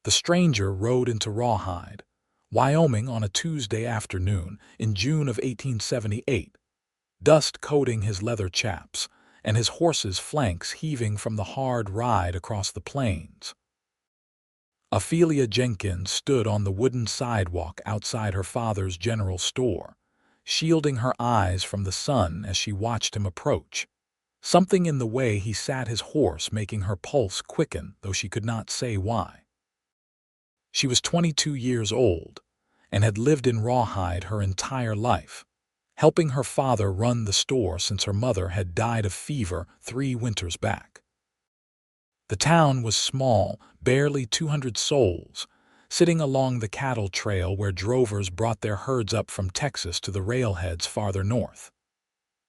The stranger rode into Rawhide, Wyoming on a Tuesday afternoon in June of 1878, dust coating his leather chaps and his horse's flanks heaving from the hard ride across the plains. Ophelia Jenkins stood on the wooden sidewalk outside her father's general store, shielding her eyes from the sun as she watched him approach. Something in the way he sat his horse making her pulse quicken, though she could not say why. She was 22 years old and had lived in Rawhide her entire life, helping her father run the store since her mother had died of fever 3 winters back. The town was small, barely 200 souls, sitting along the cattle trail where drovers brought their herds up from Texas to the railheads farther north.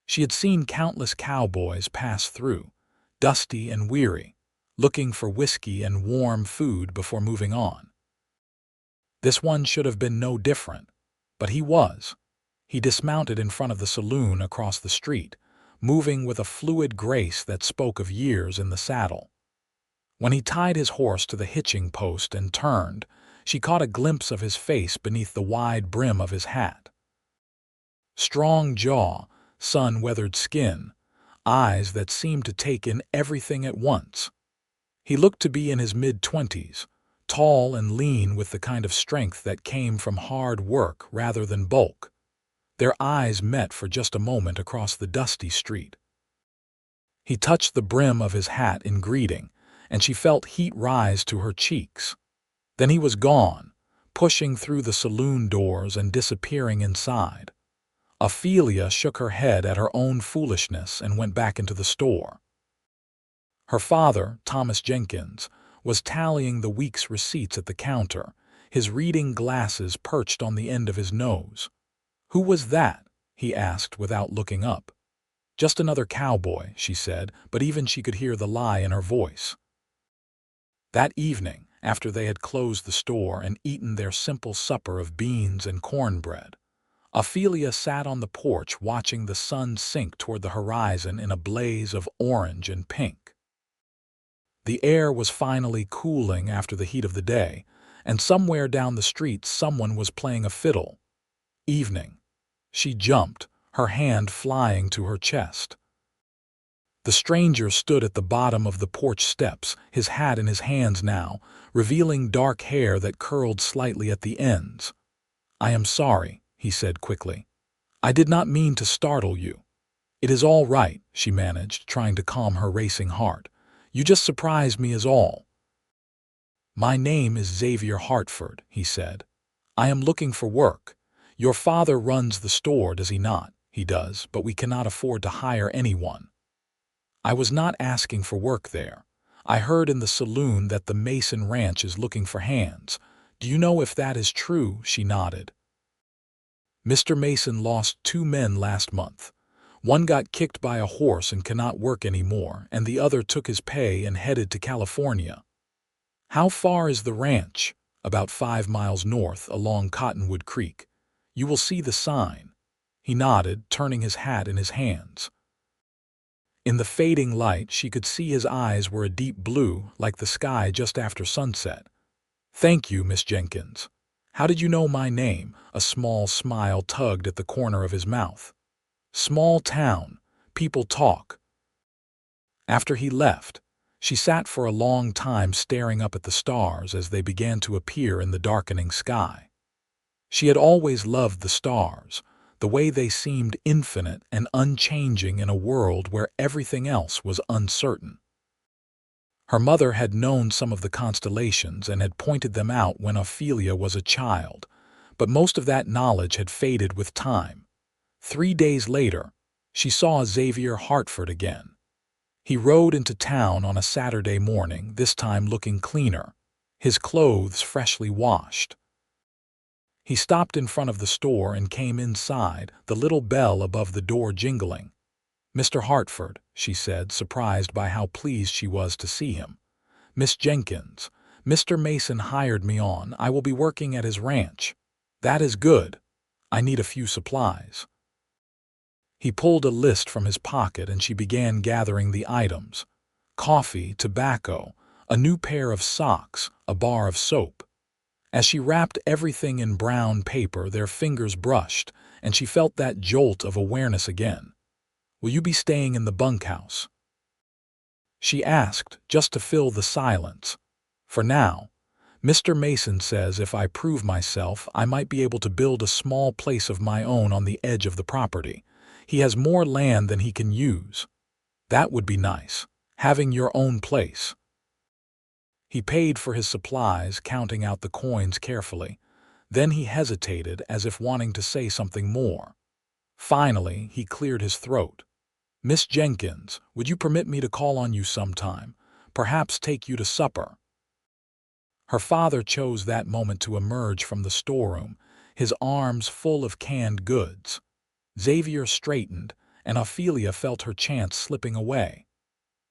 She had seen countless cowboys pass through, dusty and weary, looking for whiskey and warm food before moving on. This one should have been no different, but he was. He dismounted in front of the saloon across the street, moving with a fluid grace that spoke of years in the saddle. When he tied his horse to the hitching post and turned, she caught a glimpse of his face beneath the wide brim of his hat. Strong jaw, sun-weathered skin, eyes that seemed to take in everything at once. He looked to be in his mid-20s, tall and lean with the kind of strength that came from hard work rather than bulk. Their eyes met for just a moment across the dusty street. He touched the brim of his hat in greeting, and she felt heat rise to her cheeks. Then he was gone, pushing through the saloon doors and disappearing inside. Ophelia shook her head at her own foolishness and went back into the store. Her father, Thomas Jenkins, was tallying the week's receipts at the counter, his reading glasses perched on the end of his nose. "Who was that?" he asked without looking up. "Just another cowboy," she said, but even she could hear the lie in her voice. That evening, after they had closed the store and eaten their simple supper of beans and cornbread, Ophelia sat on the porch watching the sun sink toward the horizon in a blaze of orange and pink. The air was finally cooling after the heat of the day, and somewhere down the street someone was playing a fiddle. Evening. She jumped, her hand flying to her chest. The stranger stood at the bottom of the porch steps, his hat in his hands now, revealing dark hair that curled slightly at the ends. "I am sorry," he said quickly. "I did not mean to startle you." "It is all right," she managed, trying to calm her racing heart. "You just surprised me is all." "My name is Xavier Hartford," he said. "I am looking for work. Your father runs the store, does he not?" "He does, but we cannot afford to hire anyone." "I was not asking for work there. I heard in the saloon that the Mason Ranch is looking for hands. Do you know if that is true?" She nodded. "Mr. Mason lost 2 men last month. One got kicked by a horse and cannot work anymore, and the other took his pay and headed to California." "How far is the ranch?" "About 5 miles north, along Cottonwood Creek. You will see the sign." He nodded, turning his hat in his hands. In the fading light, she could see his eyes were a deep blue, like the sky just after sunset. "Thank you, Miss Jenkins. How did you know my name?" A small smile tugged at the corner of his mouth. "Small town. People talk." After he left, she sat for a long time staring up at the stars as they began to appear in the darkening sky. She had always loved the stars, the way they seemed infinite and unchanging in a world where everything else was uncertain. Her mother had known some of the constellations and had pointed them out when Ophelia was a child, but most of that knowledge had faded with time. 3 days later, she saw Xavier Hartford again. He rode into town on a Saturday morning, this time looking cleaner, his clothes freshly washed. He stopped in front of the store and came inside, the little bell above the door jingling. "Mr. Hartford," she said, surprised by how pleased she was to see him. "Miss Jenkins, Mr. Mason hired me on. I will be working at his ranch." "That is good. I need a few supplies." He pulled a list from his pocket and she began gathering the items: coffee, tobacco, a new pair of socks, a bar of soap. As she wrapped everything in brown paper, their fingers brushed, and she felt that jolt of awareness again. "Will you be staying in the bunkhouse?" she asked, just to fill the silence. "For now. Mr. Mason says if I prove myself, I might be able to build a small place of my own on the edge of the property. He has more land than he can use. That would be nice, having your own place." He paid for his supplies, counting out the coins carefully. Then he hesitated, as if wanting to say something more. Finally, he cleared his throat. "Miss Jenkins, would you permit me to call on you sometime? Perhaps take you to supper?" Her father chose that moment to emerge from the storeroom, his arms full of canned goods. Xavier straightened, and Ophelia felt her chance slipping away.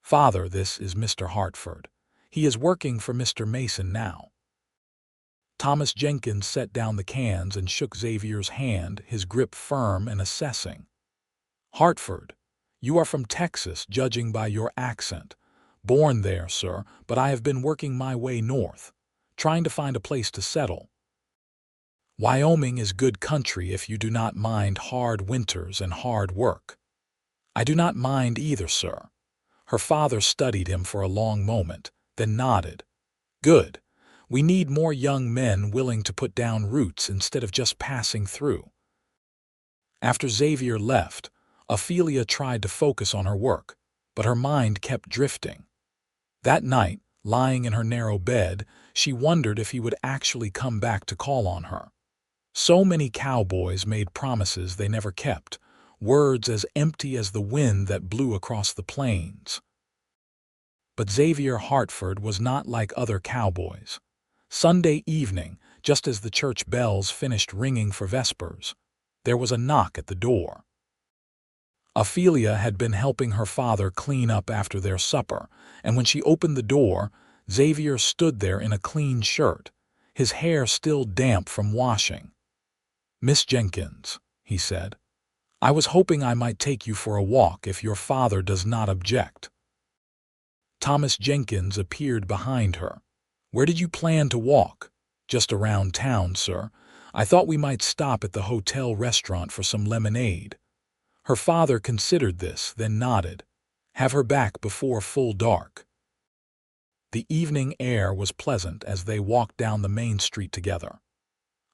"Father, this is Mr. Hartford. He is working for Mr. Mason now." Thomas Jenkins set down the cans and shook Xavier's hand, his grip firm and assessing. "Hartford, you are from Texas, judging by your accent. Born there, sir, but I have been working my way north, trying to find a place to settle. Wyoming is good country if you do not mind hard winters and hard work." "I do not mind either, sir." Her father studied him for a long moment, then nodded. "Good. We need more young men willing to put down roots instead of just passing through." After Xavier left, Ophelia tried to focus on her work, but her mind kept drifting. That night, lying in her narrow bed, she wondered if he would actually come back to call on her. So many cowboys made promises they never kept, words as empty as the wind that blew across the plains. But Xavier Hartford was not like other cowboys. Sunday evening, just as the church bells finished ringing for vespers, there was a knock at the door. Ophelia had been helping her father clean up after their supper, and when she opened the door, Xavier stood there in a clean shirt, his hair still damp from washing. "Miss Jenkins," he said, "I was hoping I might take you for a walk if your father does not object." Thomas Jenkins appeared behind her. "Where did you plan to walk?" "Just around town, sir. I thought we might stop at the hotel restaurant for some lemonade." Her father considered this, then nodded. "Have her back before full dark." The evening air was pleasant as they walked down the main street together.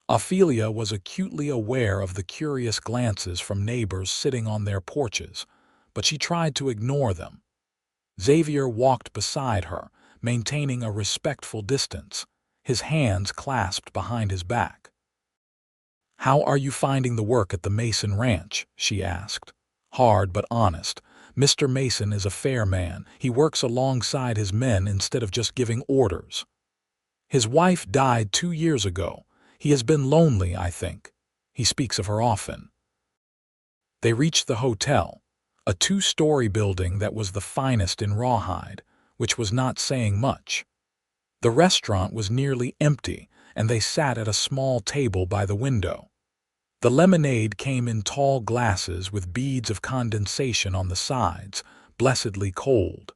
Ophelia was acutely aware of the curious glances from neighbors sitting on their porches, but she tried to ignore them. Xavier walked beside her, maintaining a respectful distance, his hands clasped behind his back. "How are you finding the work at the Mason Ranch?" she asked. "Hard but honest. Mr. Mason is a fair man. He works alongside his men instead of just giving orders. His wife died 2 years ago. He has been lonely, I think. He speaks of her often." They reached the hotel, a 2-story building that was the finest in Rawhide, which was not saying much. The restaurant was nearly empty, and they sat at a small table by the window. The lemonade came in tall glasses with beads of condensation on the sides, blessedly cold.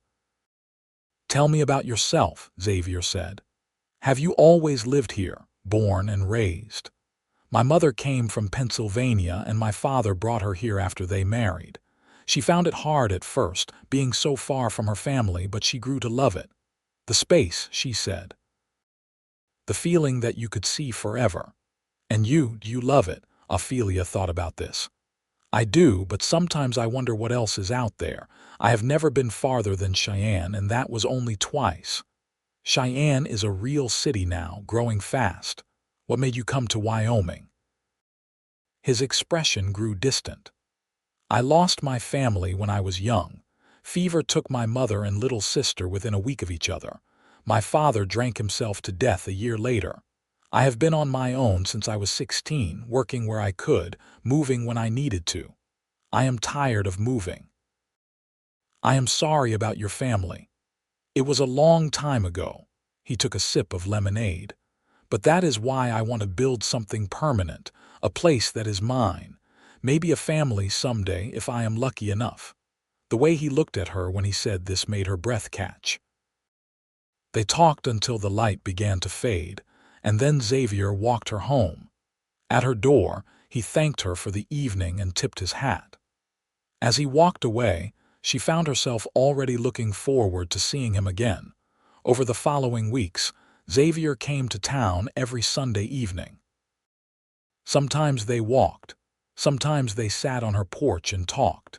"Tell me about yourself," Xavier said. "Have you always lived here, born and raised?" "My mother came from Pennsylvania, and my father brought her here after they married. She found it hard at first, being so far from her family, but she grew to love it. The space," she said. "The feeling that you could see forever. And do you love it?" Ophelia thought about this. "I do, but sometimes I wonder what else is out there. I have never been farther than Cheyenne, and that was only twice. Cheyenne is a real city now, growing fast. What made you come to Wyoming?" His expression grew distant. "I lost my family when I was young. Fever took my mother and little sister within a week of each other. My father drank himself to death a year later. I have been on my own since I was 16, working where I could, moving when I needed to. I am tired of moving." "I am sorry about your family. It was a long time ago." He took a sip of lemonade. "But that is why I want to build something permanent, a place that is mine. Maybe a family someday if I am lucky enough." The way he looked at her when he said this made her breath catch. They talked until the light began to fade, and then Xavier walked her home. At her door, he thanked her for the evening and tipped his hat. As he walked away, she found herself already looking forward to seeing him again. Over the following weeks, Xavier came to town every Sunday evening. Sometimes they walked, sometimes they sat on her porch and talked.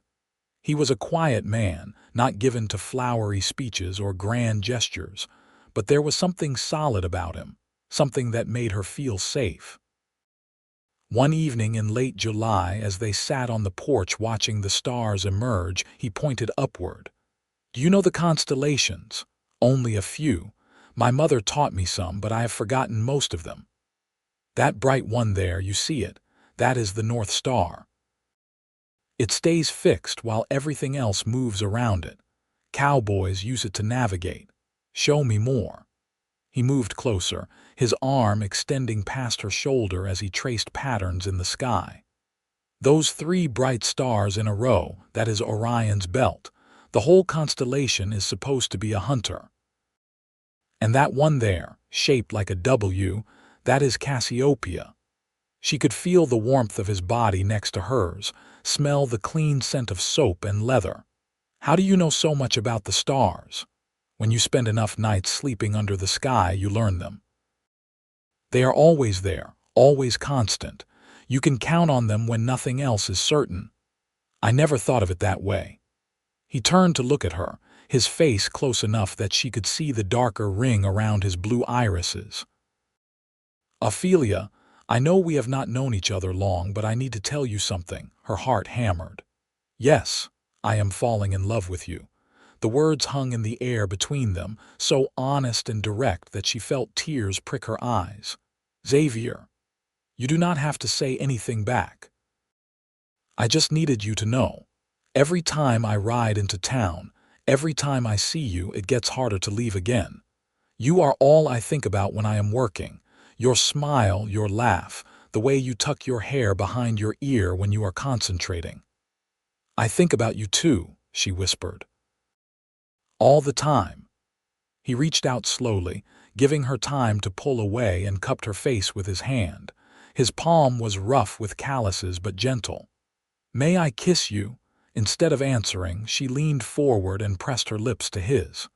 He was a quiet man, not given to flowery speeches or grand gestures, but there was something solid about him, something that made her feel safe. One evening in late July, as they sat on the porch watching the stars emerge, he pointed upward. "Do you know the constellations?" "Only a few. My mother taught me some, but I have forgotten most of them." "That bright one there, you see it? That is the North Star. It stays fixed while everything else moves around it. Cowboys use it to navigate. Show me more." He moved closer, his arm extending past her shoulder as he traced patterns in the sky. "Those 3 bright stars in a row, that is Orion's belt. The whole constellation is supposed to be a hunter. And that one there, shaped like a W, that is Cassiopeia." She could feel the warmth of his body next to hers, smell the clean scent of soap and leather. "How do you know so much about the stars?" "When you spend enough nights sleeping under the sky, you learn them. They are always there, always constant. You can count on them when nothing else is certain." "I never thought of it that way." He turned to look at her, his face close enough that she could see the darker ring around his blue irises. "Ophelia, I know we have not known each other long, but I need to tell you something." Her heart hammered. "Yes, I am falling in love with you." The words hung in the air between them, so honest and direct that she felt tears prick her eyes. "Xavier, you do not have to say anything back. I just needed you to know. Every time I ride into town, every time I see you, it gets harder to leave again. You are all I think about when I am working. Your smile, your laugh, the way you tuck your hair behind your ear when you are concentrating. I think about you too," she whispered. "All the time." He reached out slowly, giving her time to pull away, and cupped her face with his hand. His palm was rough with calluses but gentle. "May I kiss you?" Instead of answering, she leaned forward and pressed her lips to his.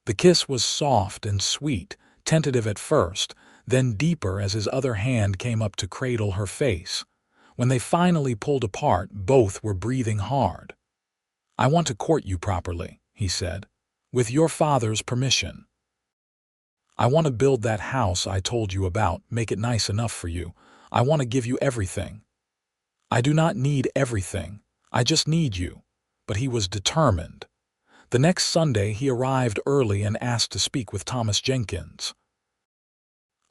The kiss was soft and sweet, tentative at first, then deeper as his other hand came up to cradle her face. When they finally pulled apart, both were breathing hard. "I want to court you properly," he said, "with your father's permission. I want to build that house I told you about, make it nice enough for you. I want to give you everything. I do not need everything, I just need you." But he was determined. The next Sunday he arrived early and asked to speak with Thomas Jenkins.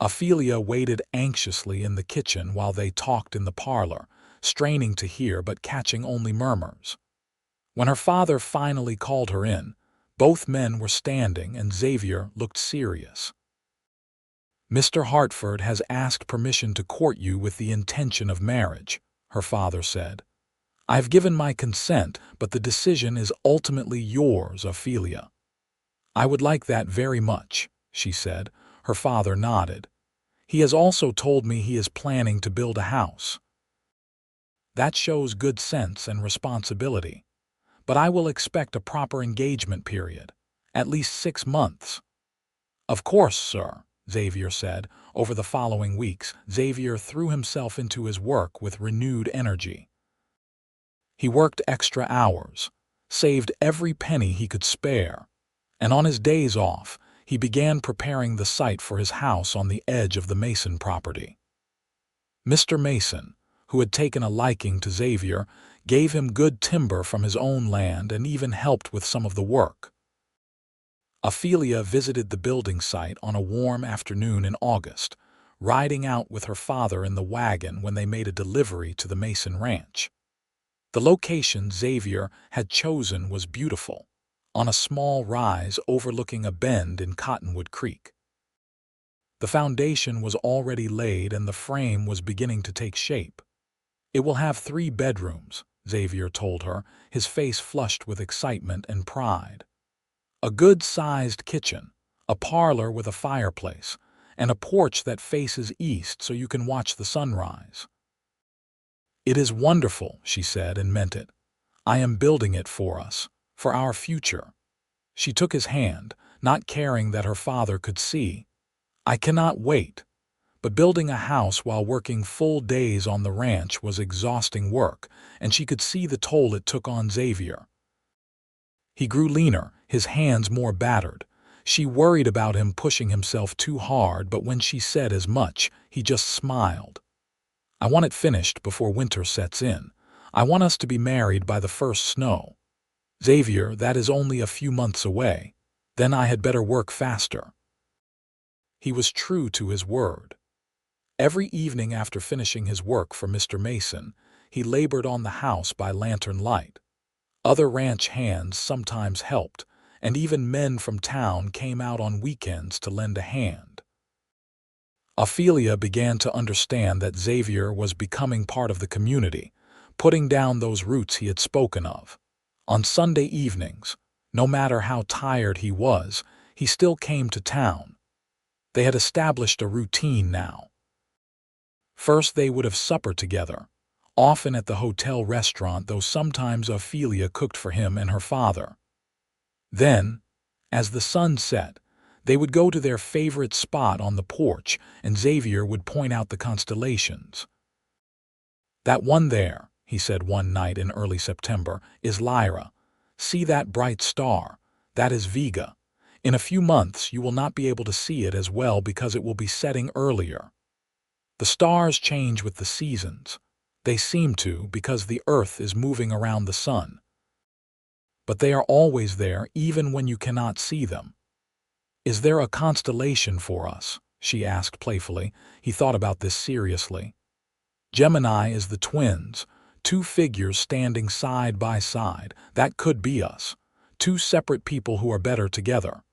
Ophelia waited anxiously in the kitchen while they talked in the parlor, straining to hear but catching only murmurs. When her father finally called her in, both men were standing and Xavier looked serious. "Mr. Hartford has asked permission to court you with the intention of marriage," her father said. "I have given my consent, but the decision is ultimately yours, Ophelia." "I would like that very much," she said. Her father nodded. "He has also told me he is planning to build a house. That shows good sense and responsibility. But I will expect a proper engagement period, at least 6 months." "Of course, sir," Xavier said. Over the following weeks, Xavier threw himself into his work with renewed energy. He worked extra hours, saved every penny he could spare, and on his days off, he began preparing the site for his house on the edge of the Mason property. Mr. Mason, who had taken a liking to Xavier, gave him good timber from his own land and even helped with some of the work. Ophelia visited the building site on a warm afternoon in August, riding out with her father in the wagon when they made a delivery to the Mason ranch. The location Xavier had chosen was beautiful, on a small rise overlooking a bend in Cottonwood Creek. The foundation was already laid and the frame was beginning to take shape. "It will have 3 bedrooms, Xavier told her, his face flushed with excitement and pride. A good-sized kitchen, a parlor with a fireplace, and a porch that faces east so you can watch the sunrise. "It is wonderful," she said, and meant it. "I am building it for us, for our future." She took his hand, not caring that her father could see. "I cannot wait." But building a house while working full days on the ranch was exhausting work, and she could see the toll it took on Xavier. He grew leaner, his hands more battered. She worried about him pushing himself too hard, but when she said as much, he just smiled. "I want it finished before winter sets in. I want us to be married by the first snow. Xavier, that is only a few months away. Then I had better work faster." He was true to his word. Every evening after finishing his work for Mr. Mason, he labored on the house by lantern light. Other ranch hands sometimes helped, and even men from town came out on weekends to lend a hand. Ophelia began to understand that Xavier was becoming part of the community, putting down those roots he had spoken of. On Sunday evenings, no matter how tired he was, he still came to town. They had established a routine now. First they would have supper together, often at the hotel restaurant, though sometimes Ophelia cooked for him and her father. Then, as the sun set, they would go to their favorite spot on the porch, and Xavier would point out the constellations. "That one there," he said one night in early September, "is Lyra. See that bright star? That is Vega. In a few months you will not be able to see it as well because it will be setting earlier. The stars change with the seasons. They seem to because the earth is moving around the sun. But they are always there even when you cannot see them." "Is there a constellation for us?" she asked playfully. He thought about this seriously. "Gemini is the twins, two figures standing side by side. That could be us, two separate people who are better together."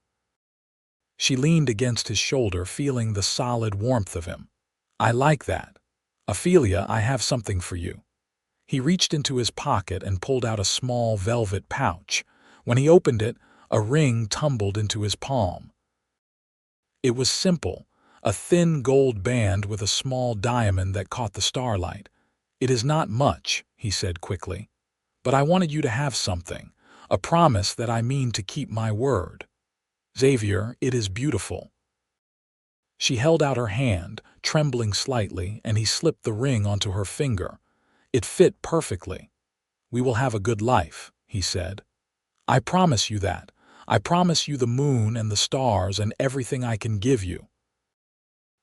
She leaned against his shoulder, feeling the solid warmth of him. "I like that. Ophelia, I have something for you." He reached into his pocket and pulled out a small velvet pouch. When he opened it, a ring tumbled into his palm. It was simple, a thin gold band with a small diamond that caught the starlight. "It is not much," he said quickly, "but I wanted you to have something, a promise that I mean to keep my word. Xavier, it is beautiful." She held out her hand, trembling slightly, and he slipped the ring onto her finger. It fit perfectly. "We will have a good life," he said. "I promise you that. I promise you the moon and the stars and everything I can give you."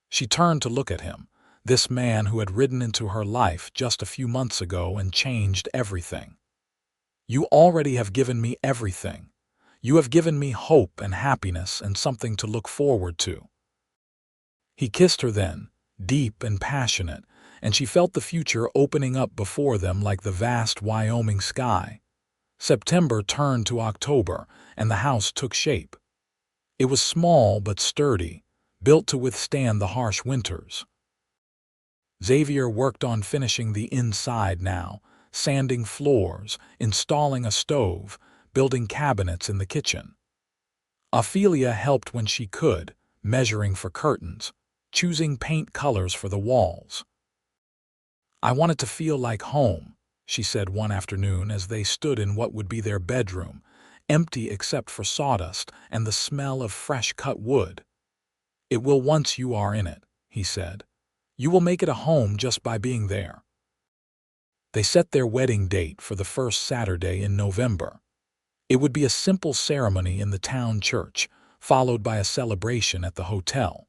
She turned to look at him, this man who had ridden into her life just a few months ago and changed everything. "You already have given me everything. You have given me hope and happiness and something to look forward to." He kissed her then, deep and passionate, and she felt the future opening up before them like the vast Wyoming sky. September turned to October, and the house took shape. It was small but sturdy, built to withstand the harsh winters. Xavier worked on finishing the inside now, sanding floors, installing a stove, building cabinets in the kitchen. Ophelia helped when she could, measuring for curtains, choosing paint colors for the walls. "I want it to feel like home," she said one afternoon as they stood in what would be their bedroom, empty except for sawdust and the smell of fresh-cut wood. "It will once you are in it," he said. "You will make it a home just by being there." They set their wedding date for the first Saturday in November. It would be a simple ceremony in the town church, followed by a celebration at the hotel.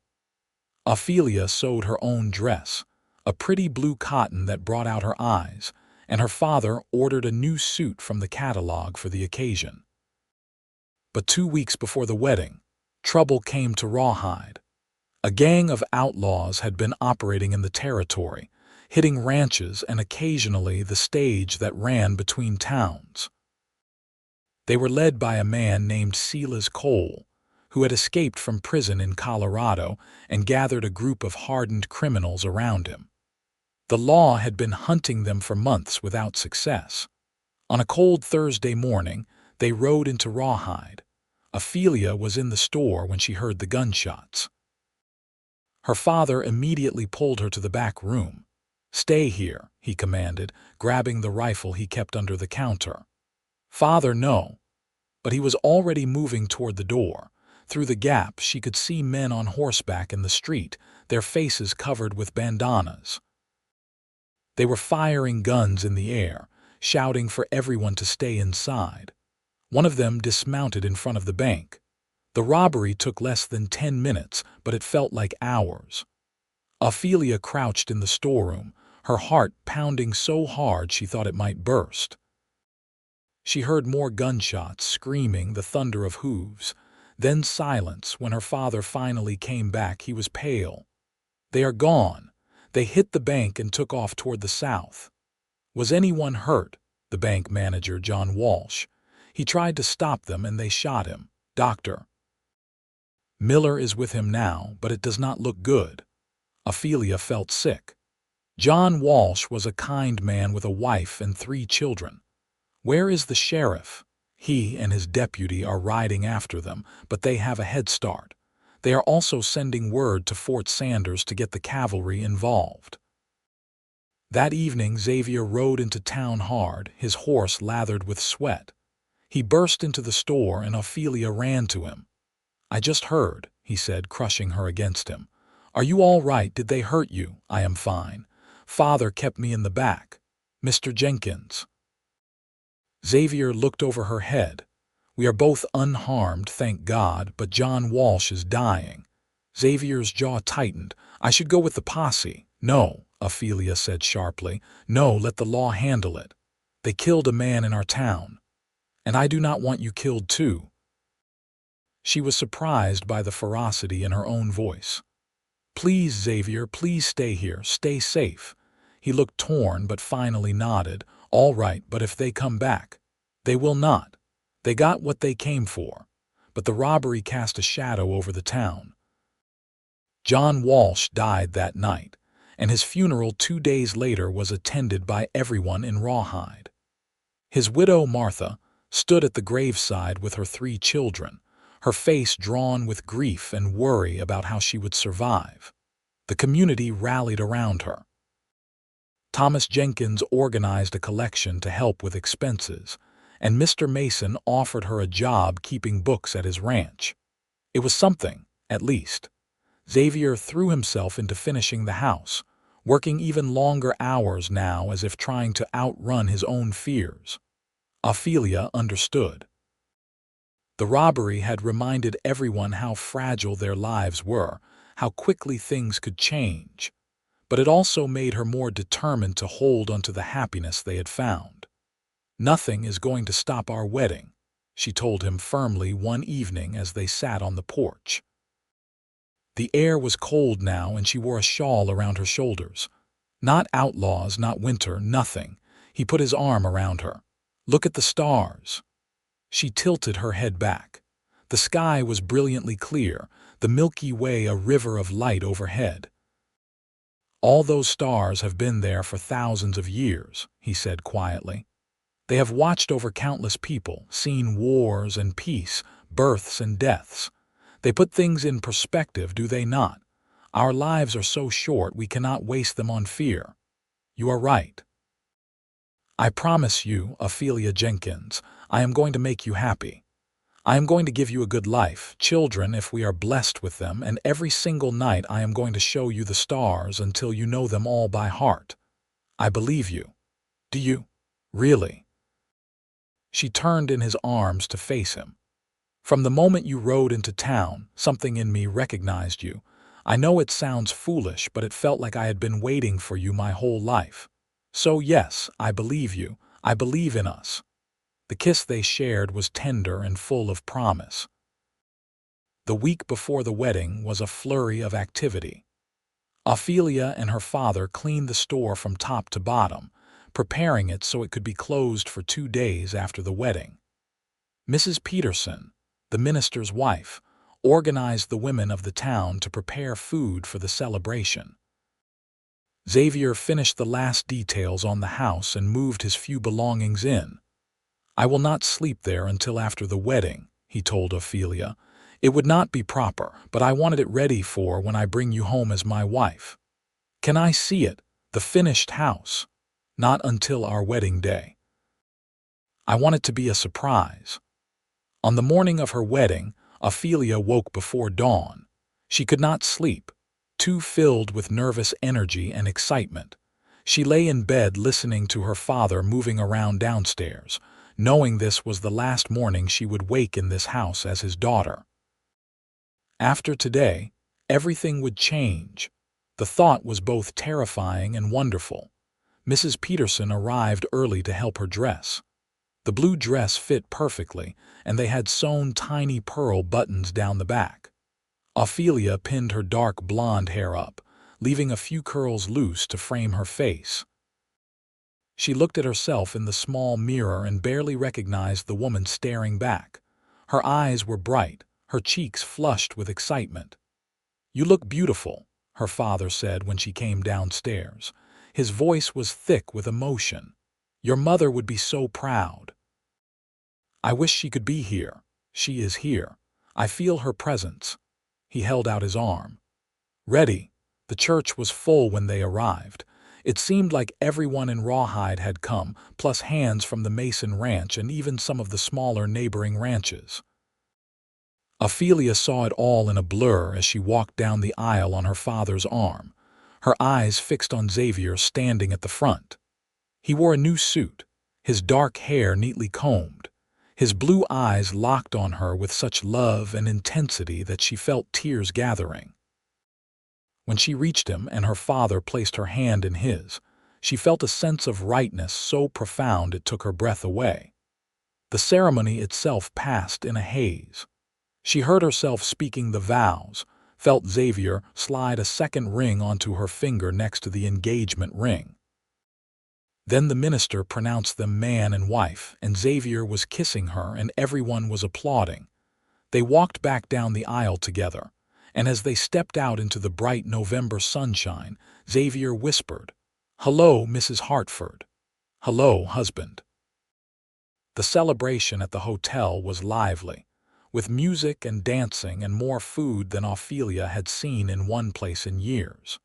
Ophelia sewed her own dress, a pretty blue cotton that brought out her eyes, and her father ordered a new suit from the catalog for the occasion. But 2 weeks before the wedding, trouble came to Rawhide. A gang of outlaws had been operating in the territory, hitting ranches and occasionally the stage that ran between towns. They were led by a man named Silas Cole, who had escaped from prison in Colorado and gathered a group of hardened criminals around him. The law had been hunting them for months without success. On a cold Thursday morning, they rode into Rawhide. Ophelia was in the store when she heard the gunshots. Her father immediately pulled her to the back room. "Stay here," he commanded, grabbing the rifle he kept under the counter. "Father, no." But he was already moving toward the door. Through the gap, she could see men on horseback in the street, their faces covered with bandanas. They were firing guns in the air, shouting for everyone to stay inside. One of them dismounted in front of the bank. The robbery took less than 10 minutes, but it felt like hours. Ophelia crouched in the storeroom, her heart pounding so hard she thought it might burst. She heard more gunshots, screaming, the thunder of hooves. Then silence. When her father finally came back, he was pale. "They are gone. They hit the bank and took off toward the south." "Was anyone hurt?" The bank manager, John Walsh. "He tried to stop them and they shot him. Doctor Miller is with him now, but it does not look good." Ophelia felt sick. John Walsh was a kind man with a wife and 3 children. "Where is the sheriff?" "He and his deputy are riding after them, but they have a head start. They are also sending word to Fort Sanders to get the cavalry involved." That evening, Xavier rode into town hard, his horse lathered with sweat. He burst into the store and Ophelia ran to him. "I just heard," he said, crushing her against him. "Are you all right? Did they hurt you?" "I am fine. Father kept me in the back. Mr. Jenkins." Xavier looked over her head. "We are both unharmed, thank God, but John Walsh is dying." Xavier's jaw tightened. "I should go with the posse." "No," Ophelia said sharply. "No, let the law handle it. They killed a man in our town. And I do not want you killed too." She was surprised by the ferocity in her own voice. "Please, Xavier, please stay here. Stay safe." He looked torn but finally nodded. "All right, but if they come back." "They will not. They got what they came for." But the robbery cast a shadow over the town. John Walsh died that night, and his funeral 2 days later was attended by everyone in Rawhide. His widow, Martha, stood at the graveside with her 3 children, her face drawn with grief and worry about how she would survive. The community rallied around her. Thomas Jenkins organized a collection to help with expenses, and Mr. Mason offered her a job keeping books at his ranch. It was something, at least. Xavier threw himself into finishing the house, working even longer hours now as if trying to outrun his own fears. Ophelia understood. The robbery had reminded everyone how fragile their lives were, how quickly things could change. But it also made her more determined to hold onto the happiness they had found. "Nothing is going to stop our wedding," she told him firmly one evening as they sat on the porch. The air was cold now and she wore a shawl around her shoulders. "Not outlaws, not winter, nothing." He put his arm around her. "Look at the stars." She tilted her head back. The sky was brilliantly clear, the Milky Way a river of light overhead. "All those stars have been there for thousands of years," he said quietly. "They have watched over countless people, seen wars and peace, births and deaths. They put things in perspective, do they not? Our lives are so short we cannot waste them on fear." "You are right." "I promise you, Ophelia Jenkins, I am going to make you happy. I am going to give you a good life, children if we are blessed with them, and every single night I am going to show you the stars until you know them all by heart. I believe you." "Do you? Really?" She turned in his arms to face him. "From the moment you rode into town, something in me recognized you. I know it sounds foolish, but it felt like I had been waiting for you my whole life. So yes, I believe you. I believe in us." The kiss they shared was tender and full of promise. The week before the wedding was a flurry of activity. Ophelia and her father cleaned the store from top to bottom, preparing it so it could be closed for 2 days after the wedding. Mrs. Peterson, the minister's wife, organized the women of the town to prepare food for the celebration. Xavier finished the last details on the house and moved his few belongings in. "I will not sleep there until after the wedding," he told Ophelia. "It would not be proper, but I wanted it ready for when I bring you home as my wife. Can I see it, the finished house?" "Not until our wedding day. I want it to be a surprise." On the morning of her wedding, Ophelia woke before dawn. She could not sleep, too filled with nervous energy and excitement. She lay in bed listening to her father moving around downstairs, knowing this was the last morning she would wake in this house as his daughter. After today, everything would change. The thought was both terrifying and wonderful. Mrs. Peterson arrived early to help her dress. The blue dress fit perfectly, and they had sewn tiny pearl buttons down the back. Ophelia pinned her dark blonde hair up, leaving a few curls loose to frame her face. She looked at herself in the small mirror and barely recognized the woman staring back. Her eyes were bright, her cheeks flushed with excitement. "You look beautiful," her father said when she came downstairs. His voice was thick with emotion. "Your mother would be so proud." "I wish she could be here. She is here. I feel her presence." He held out his arm. Ready. The church was full when they arrived. It seemed like everyone in Rawhide had come, plus hands from the Mason Ranch and even some of the smaller neighboring ranches. Ophelia saw it all in a blur as she walked down the aisle on her father's arm, her eyes fixed on Xavier standing at the front. He wore a new suit, his dark hair neatly combed. His blue eyes locked on her with such love and intensity that she felt tears gathering. When she reached him and her father placed her hand in his, she felt a sense of rightness so profound it took her breath away. The ceremony itself passed in a haze. She heard herself speaking the vows, felt Xavier slide a second ring onto her finger next to the engagement ring. Then the minister pronounced them man and wife, and Xavier was kissing her and everyone was applauding. They walked back down the aisle together, and as they stepped out into the bright November sunshine, Xavier whispered, "Hello, Mrs. Hartford. Hello, husband." The celebration at the hotel was lively, with music and dancing and more food than Ophelia had seen in one place in years.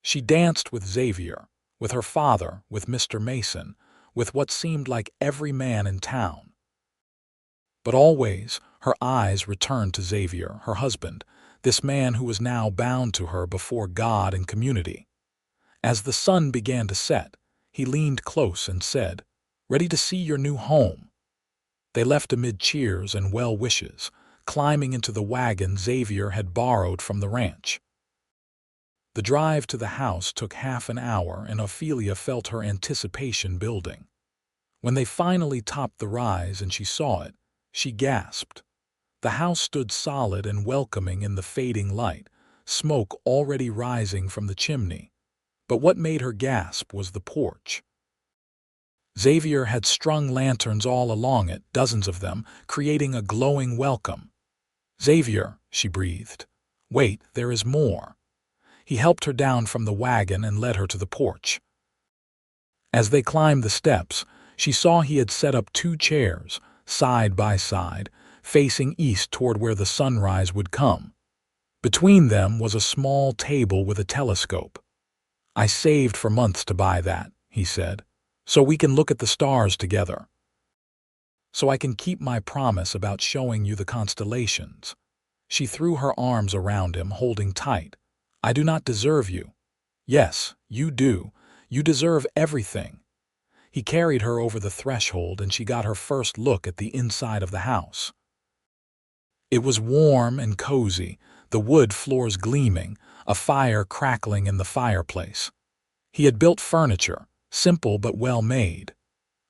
She danced with Xavier, with her father, with Mr. Mason, with what seemed like every man in town. But always her eyes returned to Xavier, her husband, this man who was now bound to her before God and community. As the sun began to set, he leaned close and said, "Ready to see your new home?" They left amid cheers and well wishes, climbing into the wagon Xavier had borrowed from the ranch. The drive to the house took half an hour, and Ophelia felt her anticipation building. When they finally topped the rise and she saw it, she gasped. The house stood solid and welcoming in the fading light, smoke already rising from the chimney. But what made her gasp was the porch. Xavier had strung lanterns all along it, dozens of them, creating a glowing welcome. "Xavier," she breathed. "Wait, there is more." He helped her down from the wagon and led her to the porch. As they climbed the steps, she saw he had set up 2 chairs, side by side, facing east toward where the sunrise would come. Between them was a small table with a telescope. "I saved for months to buy that," he said, "so we can look at the stars together. So I can keep my promise about showing you the constellations." She threw her arms around him, holding tight. "I do not deserve you." "Yes, you do. You deserve everything." He carried her over the threshold and she got her first look at the inside of the house. It was warm and cozy, the wood floors gleaming, a fire crackling in the fireplace. He had built furniture, simple but well made.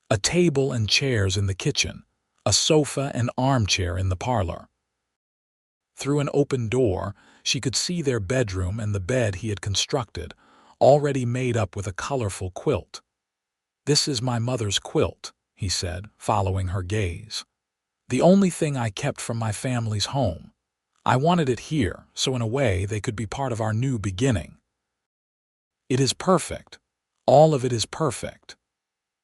A table and chairs in the kitchen, a sofa and armchair in the parlor. Through an open door, she could see their bedroom and the bed he had constructed, already made up with a colorful quilt. "This is my mother's quilt," he said, following her gaze. "The only thing I kept from my family's home. I wanted it here, so in a way they could be part of our new beginning. It is perfect. All of it is perfect."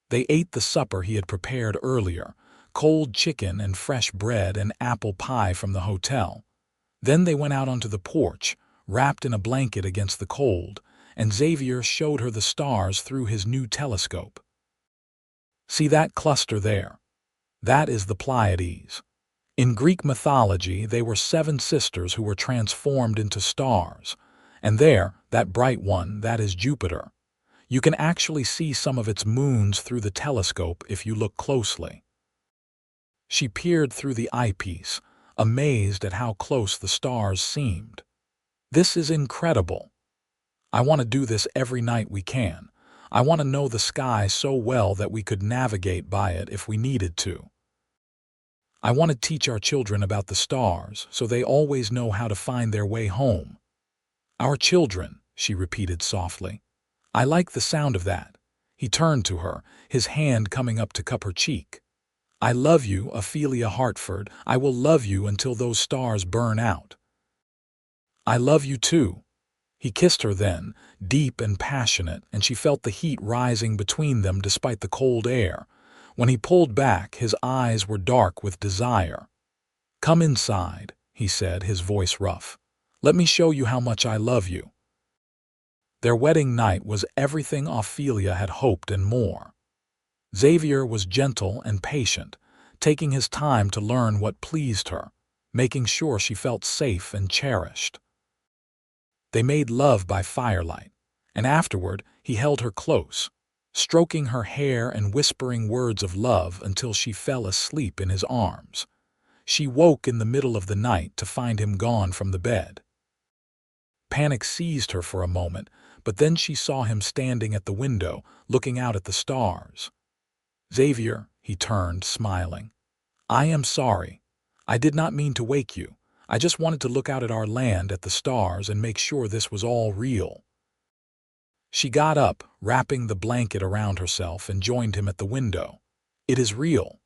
They ate the supper he had prepared earlier, cold chicken and fresh bread and apple pie from the hotel. Then they went out onto the porch, wrapped in a blanket against the cold, and Xavier showed her the stars through his new telescope. See that cluster there? That is the Pleiades. In Greek mythology, they were 7 sisters who were transformed into stars. And there, that bright one, that is Jupiter. You can actually see some of its moons through the telescope if you look closely. She peered through the eyepiece, amazed at how close the stars seemed. This is incredible. I want to do this every night we can. I want to know the sky so well that we could navigate by it if we needed to. I want to teach our children about the stars so they always know how to find their way home. Our children, she repeated softly. I like the sound of that. He turned to her, his hand coming up to cup her cheek. I love you, Ophelia Hartford. I will love you until those stars burn out. I love you too. He kissed her then, deep and passionate, and she felt the heat rising between them despite the cold air. When he pulled back, his eyes were dark with desire. Come inside, he said, his voice rough. Let me show you how much I love you. Their wedding night was everything Ophelia had hoped and more. Xavier was gentle and patient, taking his time to learn what pleased her, making sure she felt safe and cherished. They made love by firelight, and afterward he held her close, stroking her hair and whispering words of love until she fell asleep in his arms. She woke in the middle of the night to find him gone from the bed. Panic seized her for a moment, but then she saw him standing at the window, looking out at the stars. Xavier, he turned, smiling. I am sorry. I did not mean to wake you. I just wanted to look out at our land, at the stars, and make sure this was all real. She got up, wrapping the blanket around herself, and joined him at the window. It is real.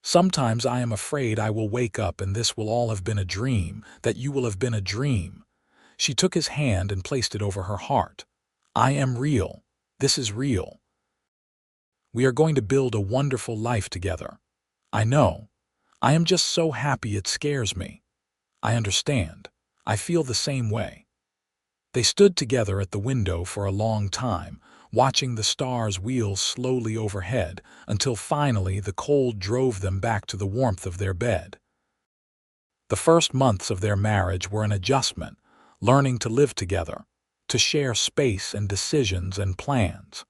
Sometimes I am afraid I will wake up and this will all have been a dream, that you will have been a dream. She took his hand and placed it over her heart. I am real. This is real. We are going to build a wonderful life together. I know. I am just so happy it scares me. I understand. I feel the same way. They stood together at the window for a long time, watching the stars wheel slowly overhead until finally the cold drove them back to the warmth of their bed. The first months of their marriage were an adjustment, learning to live together, to share space and decisions and plans.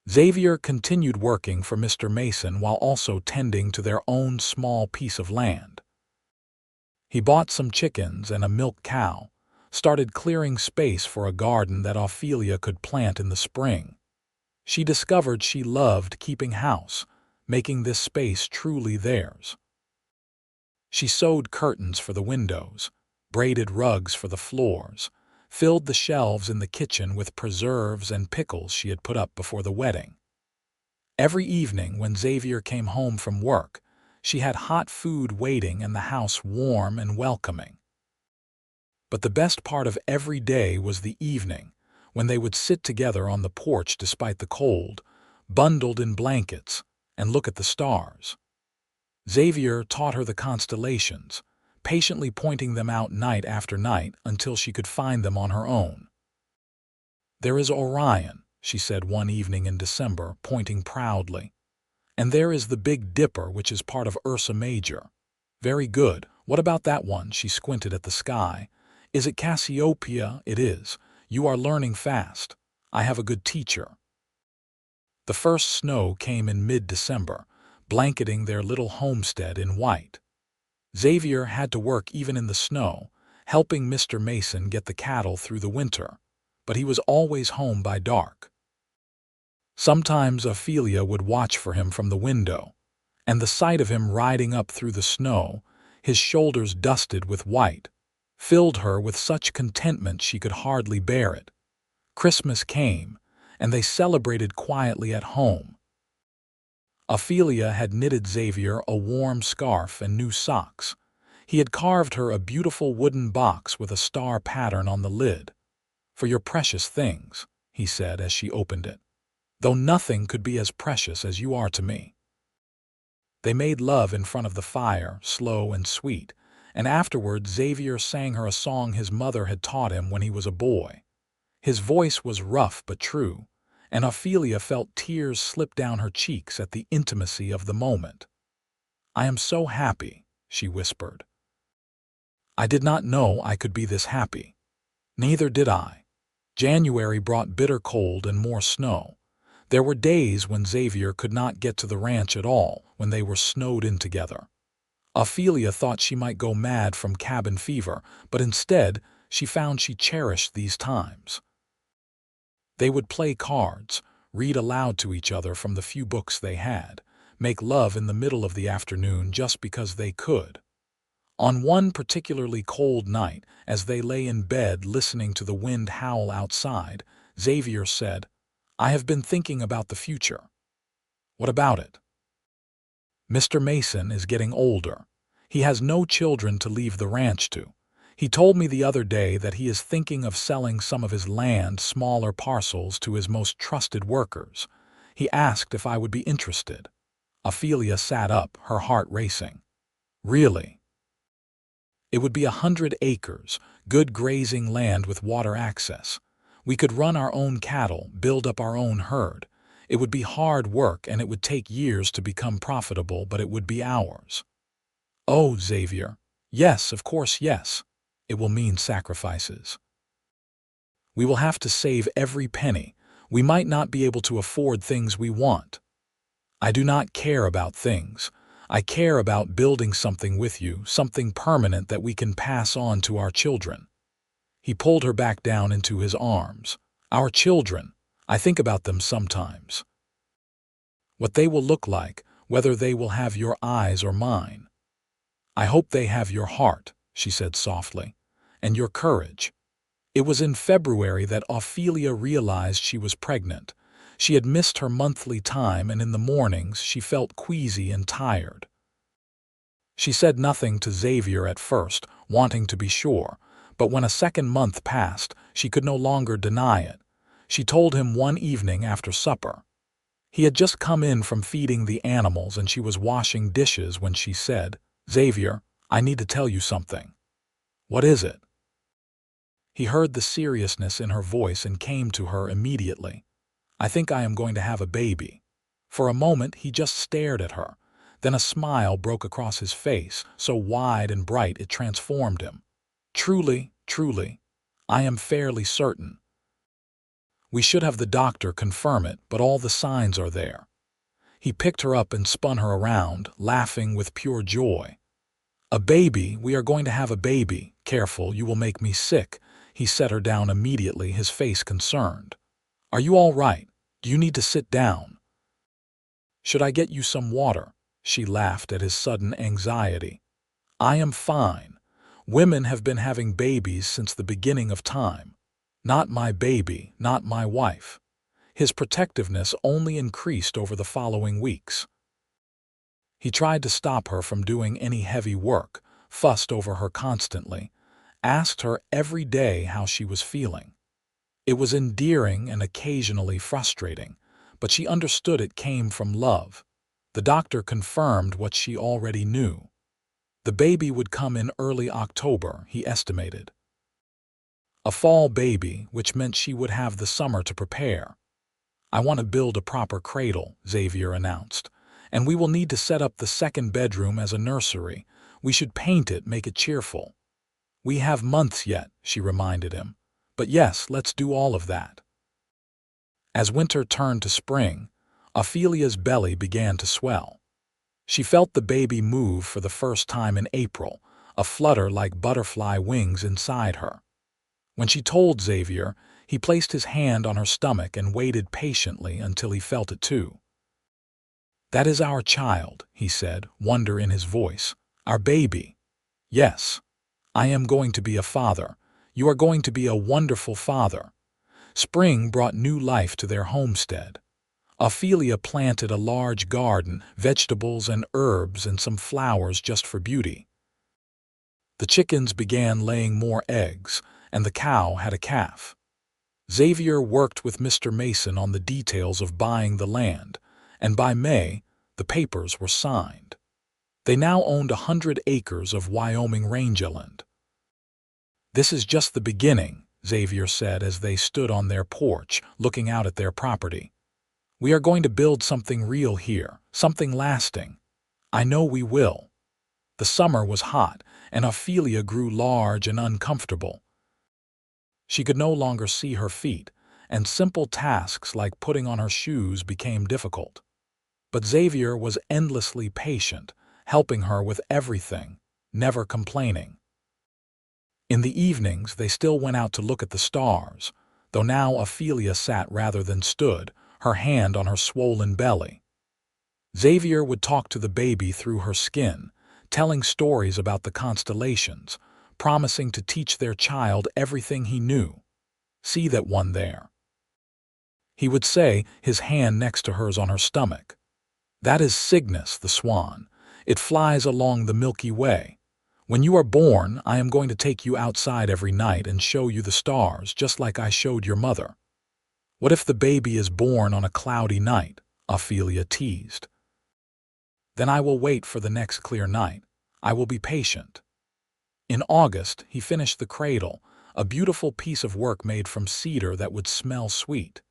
Xavier continued working for Mr. Mason while also tending to their own small piece of land. He bought some chickens and a milk cow, started clearing space for a garden that Ophelia could plant in the spring. She discovered she loved keeping house, making this space truly theirs. She sewed curtains for the windows, braided rugs for the floors, filled the shelves in the kitchen with preserves and pickles she had put up before the wedding. Every evening when Xavier came home from work, she had hot food waiting and the house warm and welcoming. But the best part of every day was the evening, when they would sit together on the porch despite the cold, bundled in blankets, and look at the stars. Xavier taught her the constellations, patiently pointing them out night after night until she could find them on her own. There is Orion, she said one evening in December, pointing proudly. And there is the Big Dipper, which is part of Ursa Major. Very good. What about that one? She squinted at the sky. Is it Cassiopeia? It is. You are learning fast. I have a good teacher. The first snow came in mid-December, blanketing their little homestead in white. Xavier had to work even in the snow, helping Mr. Mason get the cattle through the winter, but he was always home by dark. Sometimes Ophelia would watch for him from the window, and the sight of him riding up through the snow, his shoulders dusted with white, filled her with such contentment she could hardly bear it. Christmas came, and they celebrated quietly at home. Ophelia had knitted Xavier a warm scarf and new socks. He had carved her a beautiful wooden box with a star pattern on the lid. For your precious things, he said as she opened it, though nothing could be as precious as you are to me. They made love in front of the fire, slow and sweet, and afterward Xavier sang her a song his mother had taught him when he was a boy. His voice was rough but true, and Ophelia felt tears slip down her cheeks at the intimacy of the moment. "I am so happy," she whispered. "I did not know I could be this happy." Neither did I. January brought bitter cold and more snow. There were days when Xavier could not get to the ranch at all, when they were snowed in together. Ophelia thought she might go mad from cabin fever, but instead she found she cherished these times. They would play cards, read aloud to each other from the few books they had, make love in the middle of the afternoon just because they could. On one particularly cold night, as they lay in bed listening to the wind howl outside, Xavier said, "I have been thinking about the future." "What about it?" "Mr. Mason is getting older. He has no children to leave the ranch to. He told me the other day that he is thinking of selling some of his land, smaller parcels, to his most trusted workers. He asked if I would be interested." Ophelia sat up, her heart racing. "Really?" "It would be 100 acres, good grazing land with water access. We could run our own cattle, build up our own herd. It would be hard work and it would take years to become profitable, but it would be ours." "Oh, Xavier. Yes, of course, yes. It will mean sacrifices. We will have to save every penny. We might not be able to afford things we want." "I do not care about things. I care about building something with you, something permanent that we can pass on to our children." He pulled her back down into his arms. "Our children. I think about them sometimes. What they will look like, whether they will have your eyes or mine." "I hope they have your heart," she said softly, "and your courage." It was in February that Ophelia realized she was pregnant. She had missed her monthly time, and in the mornings she felt queasy and tired. She said nothing to Xavier at first, wanting to be sure, but when a second month passed, she could no longer deny it. She told him one evening after supper. He had just come in from feeding the animals and she was washing dishes when she said, "Xavier, I need to tell you something." "What is it?" He heard the seriousness in her voice and came to her immediately. "I think I am going to have a baby." For a moment he just stared at her. Then a smile broke across his face, so wide and bright it transformed him. "Truly, truly, I am fairly certain. We should have the doctor confirm it, but all the signs are there." He picked her up and spun her around, laughing with pure joy. "A baby, we are going to have a baby. Careful, you will make me sick." He set her down immediately, his face concerned. "Are you all right? Do you need to sit down? Should I get you some water?" She laughed at his sudden anxiety. "I am fine. Women have been having babies since the beginning of time. Not my baby, not my wife." His protectiveness only increased over the following weeks. He tried to stop her from doing any heavy work, fussed over her constantly, asked her every day how she was feeling. It was endearing and occasionally frustrating, but she understood it came from love. The doctor confirmed what she already knew. The baby would come in early October, he estimated. A fall baby, which meant she would have the summer to prepare. "I want to build a proper cradle," Xavier announced, "and we will need to set up the second bedroom as a nursery. We should paint it, make it cheerful." "We have months yet," she reminded him. "But yes, let's do all of that." As winter turned to spring, Ophelia's belly began to swell. She felt the baby move for the first time in April, a flutter like butterfly wings inside her. When she told Xavier, he placed his hand on her stomach and waited patiently until he felt it too. "That is our child," he said, wonder in his voice. "Our baby. Yes. I am going to be a father. You are going to be a wonderful father." Spring brought new life to their homestead. Ophelia planted a large garden, vegetables and herbs and some flowers just for beauty. The chickens began laying more eggs, and the cow had a calf. Xavier worked with Mr. Mason on the details of buying the land, and by May, The papers were signed. They now owned 100 acres of Wyoming rangeland. "This is just the beginning," Xavier said as they stood on their porch, looking out at their property. "We are going to build something real here, something lasting. I know we will." The summer was hot, and Ophelia grew large and uncomfortable. She could no longer see her feet, and simple tasks like putting on her shoes became difficult. But Xavier was endlessly patient, helping her with everything, never complaining. In the evenings, they still went out to look at the stars, though now Ophelia sat rather than stood, her hand on her swollen belly. Xavier would talk to the baby through her skin, telling stories about the constellations, promising to teach their child everything he knew. "See that one there," he would say, his hand next to hers on her stomach. "That is Cygnus, the swan. It flies along the Milky Way. When you are born, I am going to take you outside every night and show you the stars, just like I showed your mother." "What if the baby is born on a cloudy night?" Ophelia teased. "Then I will wait for the next clear night. I will be patient." In August, he finished the cradle, a beautiful piece of work made from cedar that would smell sweet.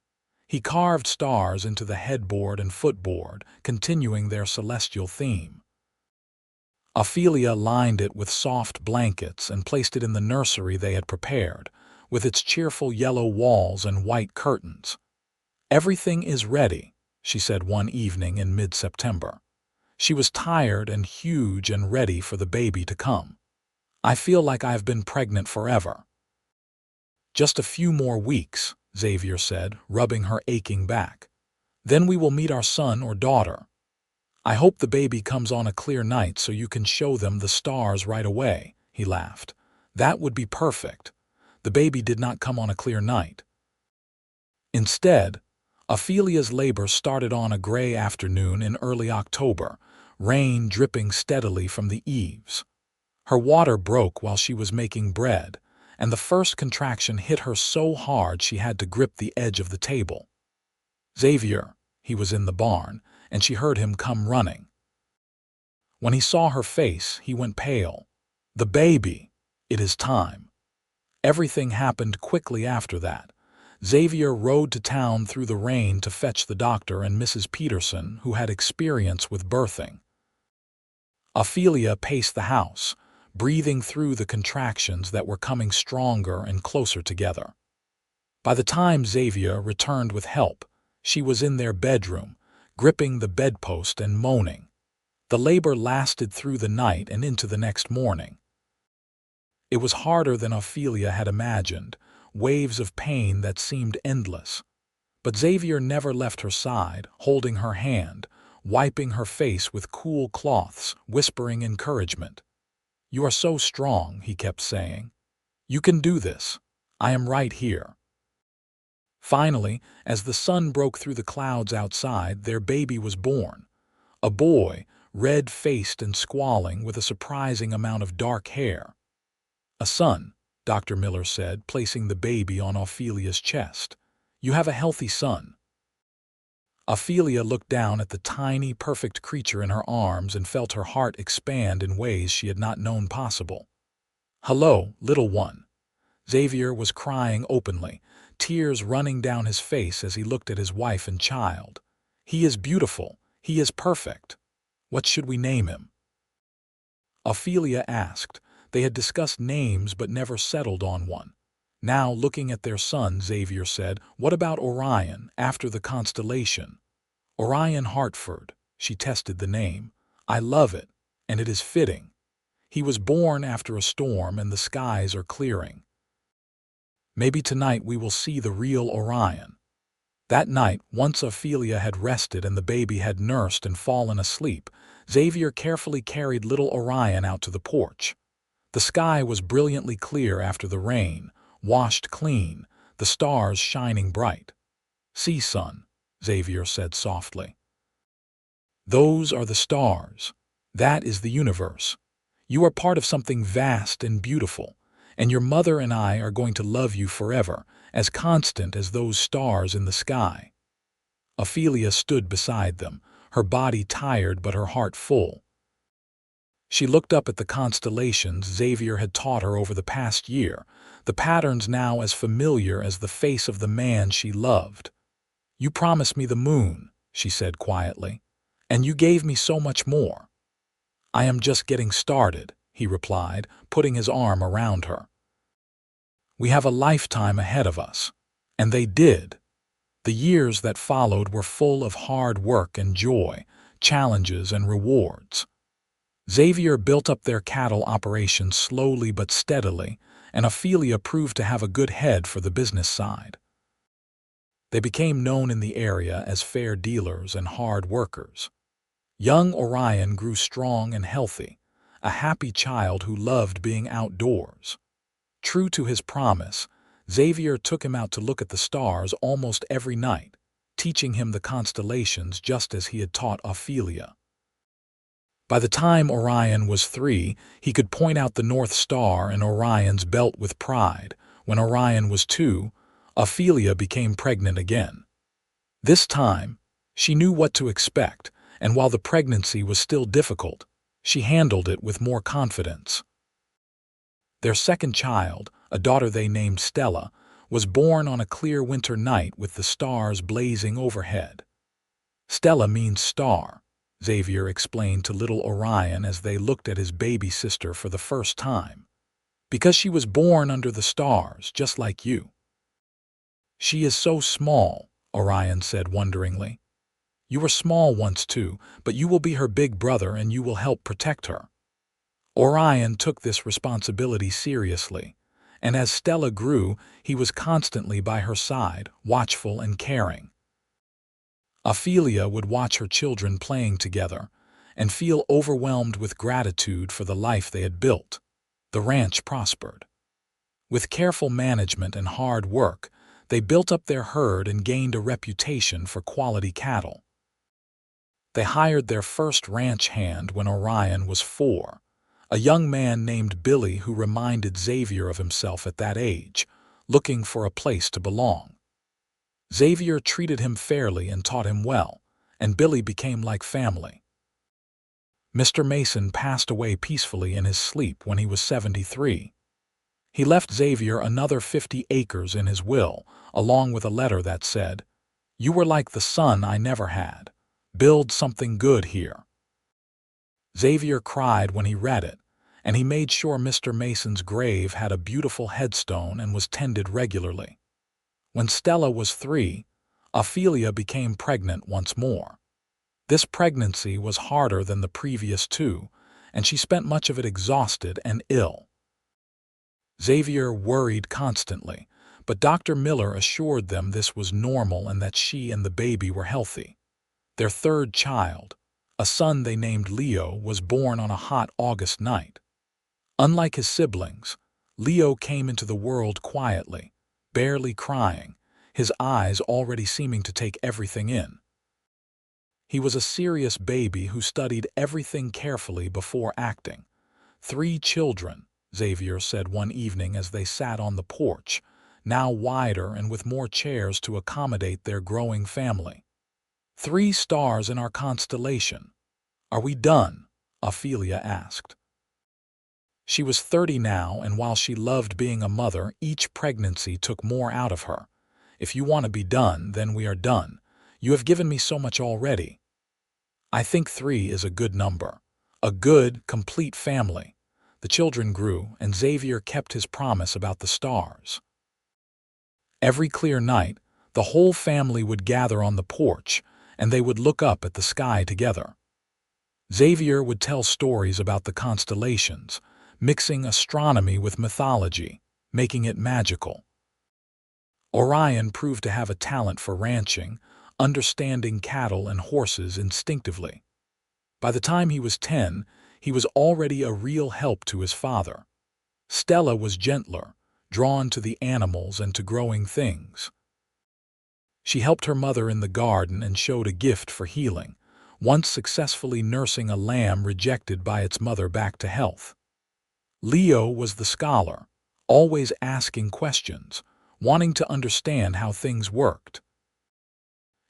He carved stars into the headboard and footboard, continuing their celestial theme. Ophelia lined it with soft blankets and placed it in the nursery they had prepared, with its cheerful yellow walls and white curtains. "Everything is ready," she said one evening in mid-September. She was tired and huge and ready for the baby to come. "I feel like I've been pregnant forever." "Just a few more weeks," Xavier said, rubbing her aching back. "Then we will meet our son or daughter. I hope the baby comes on a clear night so you can show them the stars right away," he laughed. "That would be perfect." The baby did not come on a clear night. Instead, Ophelia's labor started on a gray afternoon in early October, rain dripping steadily from the eaves. Her water broke while she was making bread, and the first contraction hit her so hard she had to grip the edge of the table. "Xavier," he was in the barn, and she heard him come running. When he saw her face, he went pale. "The baby! It is time." Everything happened quickly after that. Xavier rode to town through the rain to fetch the doctor and Mrs. Peterson, who had experience with birthing. Ophelia paced the house, breathing through the contractions that were coming stronger and closer together. By the time Xavier returned with help, she was in their bedroom, gripping the bedpost and moaning. The labor lasted through the night and into the next morning. It was harder than Ophelia had imagined, waves of pain that seemed endless. But Xavier never left her side, holding her hand, wiping her face with cool cloths, whispering encouragement. "You are so strong," he kept saying. "You can do this. I am right here." Finally, as the sun broke through the clouds outside, their baby was born. A boy, red-faced and squalling, with a surprising amount of dark hair. "A son," Dr. Miller said, placing the baby on Ophelia's chest. "You have a healthy son." Ophelia looked down at the tiny, perfect creature in her arms and felt her heart expand in ways she had not known possible. "Hello, little one." Xavier was crying openly, tears running down his face as he looked at his wife and child. "He is beautiful. He is perfect. What should we name him?" Ophelia asked. They had discussed names but never settled on one. Now, looking at their son, Xavier said, "What about Orion, after the constellation?" "Orion Hartford," she tested the name. "I love it, and it is fitting. He was born after a storm and the skies are clearing. Maybe tonight we will see the real Orion." That night, once Ophelia had rested and the baby had nursed and fallen asleep, Xavier carefully carried little Orion out to the porch. The sky was brilliantly clear after the rain, washed clean, the stars shining bright. "See, son," Xavier said softly. "Those are the stars. That is the universe. You are part of something vast and beautiful, and your mother and I are going to love you forever, as constant as those stars in the sky." Ophelia stood beside them, her body tired but her heart full. She looked up at the constellations Xavier had taught her over the past year, the patterns now as familiar as the face of the man she loved. "You promised me the moon," she said quietly, "and you gave me so much more." "I am just getting started," he replied, putting his arm around her. "We have a lifetime ahead of us." And they did. The years that followed were full of hard work and joy, challenges and rewards. Xavier built up their cattle operations slowly but steadily, and Ophelia proved to have a good head for the business side. They became known in the area as fair dealers and hard workers. Young Orion grew strong and healthy, a happy child who loved being outdoors. True to his promise, Xavier took him out to look at the stars almost every night, teaching him the constellations just as he had taught Ophelia. By the time Orion was 3, he could point out the North Star and Orion's belt with pride. When Orion was 2, Ophelia became pregnant again. This time, she knew what to expect, and while the pregnancy was still difficult, she handled it with more confidence. Their second child, a daughter they named Stella, was born on a clear winter night with the stars blazing overhead. "Stella means star," Xavier explained to little Orion as they looked at his baby sister for the first time. "Because she was born under the stars, just like you." "She is so small," Orion said wonderingly. "You were small once too, but you will be her big brother and you will help protect her." Orion took this responsibility seriously, and as Stella grew, he was constantly by her side, watchful and caring. Ophelia would watch her children playing together and feel overwhelmed with gratitude for the life they had built. The ranch prospered. With careful management and hard work, they built up their herd and gained a reputation for quality cattle. They hired their first ranch hand when Orion was 4, a young man named Billy who reminded Xavier of himself at that age, looking for a place to belong. Xavier treated him fairly and taught him well, and Billy became like family. Mr. Mason passed away peacefully in his sleep when he was 73. He left Xavier another 50 acres in his will, along with a letter that said, "You were like the son I never had. Build something good here." Xavier cried when he read it, and he made sure Mr. Mason's grave had a beautiful headstone and was tended regularly. When Stella was 3, Ophelia became pregnant once more. This pregnancy was harder than the previous 2, and she spent much of it exhausted and ill. Xavier worried constantly, but Dr. Miller assured them this was normal and that she and the baby were healthy. Their third child, a son they named Leo, was born on a hot August night. Unlike his siblings, Leo came into the world quietly, barely crying, his eyes already seeming to take everything in. He was a serious baby who studied everything carefully before acting. 3 children, Xavier said one evening as they sat on the porch, now wider and with more chairs to accommodate their growing family. 3 stars in our constellation. Are we done? Ophelia asked. She was 30 now, and while she loved being a mother, each pregnancy took more out of her. "If you want to be done, then we are done. You have given me so much already." "I think 3 is a good number. A good, complete family." The children grew, and Xavier kept his promise about the stars. Every clear night, the whole family would gather on the porch, and they would look up at the sky together. Xavier would tell stories about the constellations, mixing astronomy with mythology, making it magical. Orion proved to have a talent for ranching, understanding cattle and horses instinctively. By the time he was 10, he was already a real help to his father. Stella was gentler, drawn to the animals and to growing things. She helped her mother in the garden and showed a gift for healing, once successfully nursing a lamb rejected by its mother back to health. Leo was the scholar, always asking questions, wanting to understand how things worked.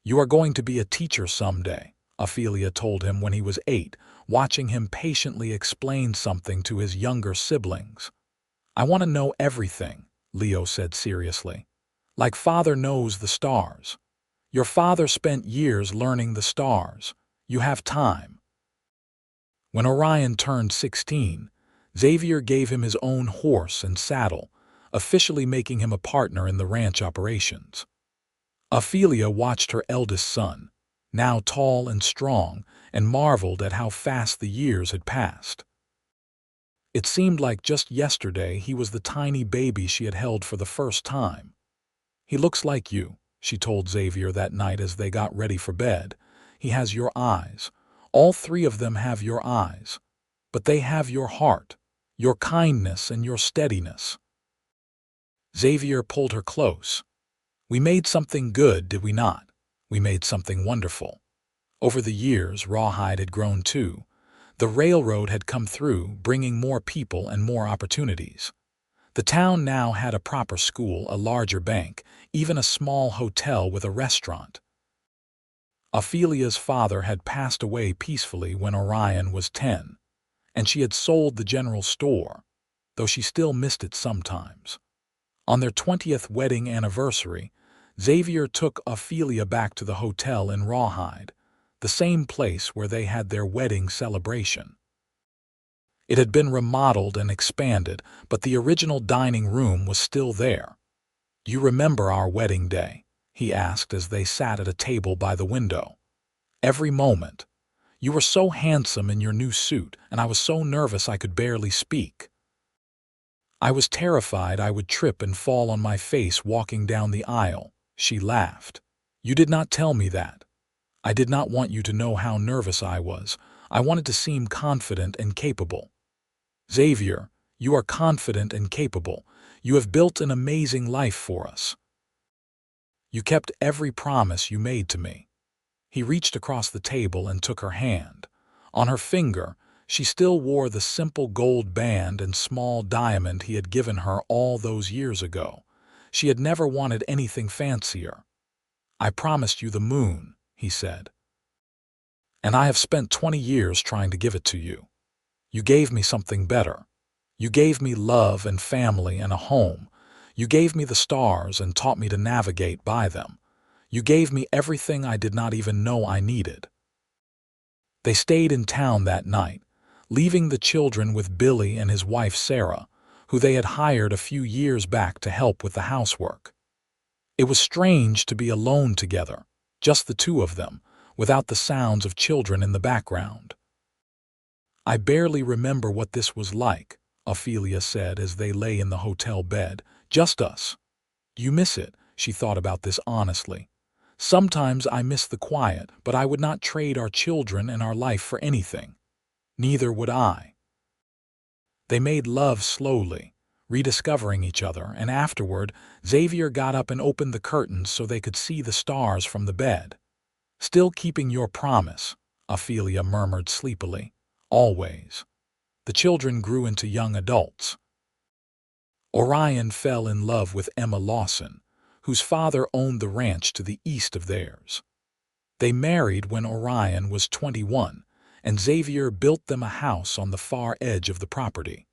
"You are going to be a teacher someday," Ophelia told him when he was 8, watching him patiently explain something to his younger siblings. "I want to know everything," Leo said seriously. "Like father knows the stars. Your father spent years learning the stars. You have time." When Orion turned 16, Xavier gave him his own horse and saddle, officially making him a partner in the ranch operations. Ophelia watched her eldest son, now tall and strong, and marveled at how fast the years had passed. It seemed like just yesterday he was the tiny baby she had held for the first time. "He looks like you," she told Xavier that night as they got ready for bed. "He has your eyes. All 3 of them have your eyes. But they have your heart, your kindness, and your steadiness." Xavier pulled her close. "We made something good, did we not? We made something wonderful." Over the years, Rawhide had grown too. The railroad had come through, bringing more people and more opportunities. The town now had a proper school, a larger bank, even a small hotel with a restaurant. Ophelia's father had passed away peacefully when Orion was 10, and she had sold the general store, though she still missed it sometimes. On their 20th wedding anniversary, Xavier took Ophelia back to the hotel in Rawhide, the same place where they had their wedding celebration. It had been remodeled and expanded, but the original dining room was still there. "Do you remember our wedding day?" he asked as they sat at a table by the window. "Every moment. You were so handsome in your new suit, and I was so nervous I could barely speak. I was terrified I would trip and fall on my face walking down the aisle," she laughed. "You did not tell me that. I did not want you to know how nervous I was. I wanted to seem confident and capable." "Xavier, you are confident and capable. You have built an amazing life for us. You kept every promise you made to me." He reached across the table and took her hand. On her finger, she still wore the simple gold band and small diamond he had given her all those years ago. She had never wanted anything fancier. "I promised you the moon," he said. "And I have spent 20 years trying to give it to you. You gave me something better. You gave me love and family and a home. You gave me the stars and taught me to navigate by them. You gave me everything I did not even know I needed." They stayed in town that night, leaving the children with Billy and his wife Sarah, who they had hired a few years back to help with the housework. It was strange to be alone together, just the 2 of them, without the sounds of children in the background. "I barely remember what this was like," Ophelia said as they lay in the hotel bed. "Just us." "Do you miss it?" She thought about this honestly. "Sometimes I miss the quiet, but I would not trade our children and our life for anything." "Neither would I." They made love slowly, rediscovering each other, and afterward, Xavier got up and opened the curtains so they could see the stars from the bed. "Still keeping your promise," Ophelia murmured sleepily. "Always." The children grew into young adults. Orion fell in love with Emma Lawson, whose father owned the ranch to the east of theirs. They married when Orion was 21, and Xavier built them a house on the far edge of the property.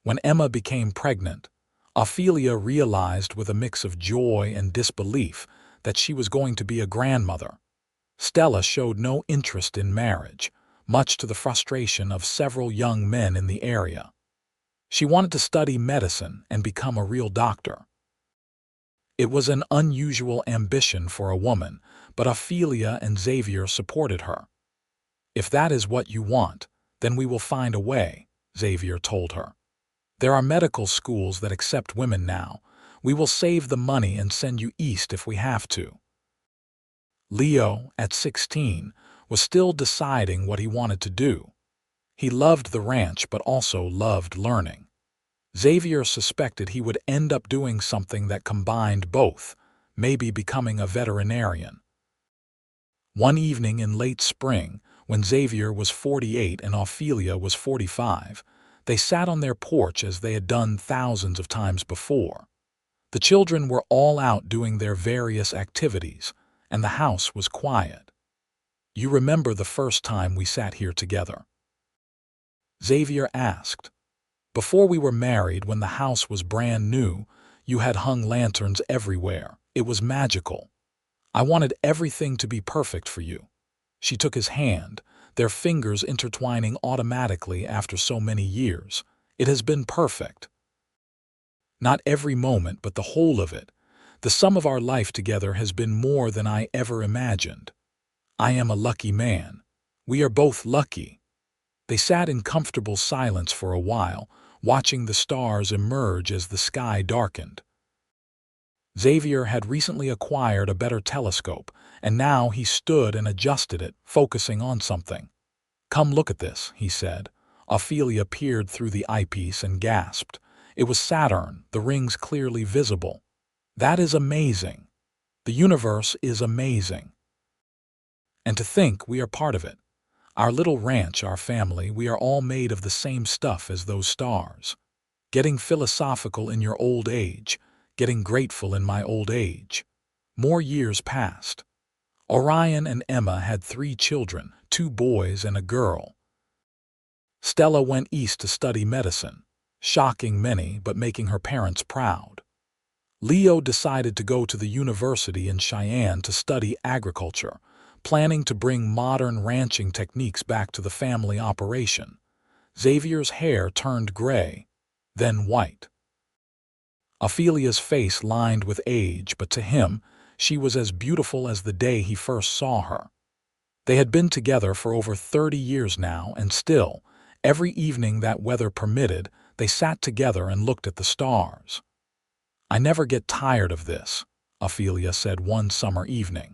When Emma became pregnant, Ophelia realized with a mix of joy and disbelief that she was going to be a grandmother. Stella showed no interest in marriage, much to the frustration of several young men in the area. She wanted to study medicine and become a real doctor. It was an unusual ambition for a woman, but Ophelia and Xavier supported her. "If that is what you want, then we will find a way," Xavier told her. "There are medical schools that accept women now. We will save the money and send you east if we have to." Leo, at 16, was still deciding what he wanted to do. He loved the ranch but also loved learning. Xavier suspected he would end up doing something that combined both, maybe becoming a veterinarian. One evening in late spring, when Xavier was 48 and Ophelia was 45, they sat on their porch as they had done thousands of times before. The children were all out doing their various activities, and the house was quiet. You remember the first time we sat here together?" Xavier asked. "Before we were married, when the house was brand new, you had hung lanterns everywhere. It was magical. I wanted everything to be perfect for you." She took his hand, their fingers intertwining automatically after so many years. "It has been perfect. Not every moment, but the whole of it. The sum of our life together has been more than I ever imagined. I am a lucky man. We are both lucky." They sat in comfortable silence for a while, watching the stars emerge as the sky darkened. Xavier had recently acquired a better telescope, and now he stood and adjusted it, focusing on something. "Come look at this," he said. Ophelia peered through the eyepiece and gasped. It was Saturn, the rings clearly visible. "That is amazing. The universe is amazing. And to think we are part of it. Our little ranch, our family, we are all made of the same stuff as those stars. Getting philosophical in your old age, getting grateful in my old age." More years passed. Orion and Emma had 3 children, 2 boys and a girl. Stella went east to study medicine, shocking many but making her parents proud. Leo decided to go to the university in Cheyenne to study agriculture, planning to bring modern ranching techniques back to the family operation. Xavier's hair turned gray, then white. Ophelia's face lined with age, but to him, she was as beautiful as the day he first saw her. They had been together for over 30 years now, and still, every evening that weather permitted, they sat together and looked at the stars. "I never get tired of this," Ophelia said one summer evening.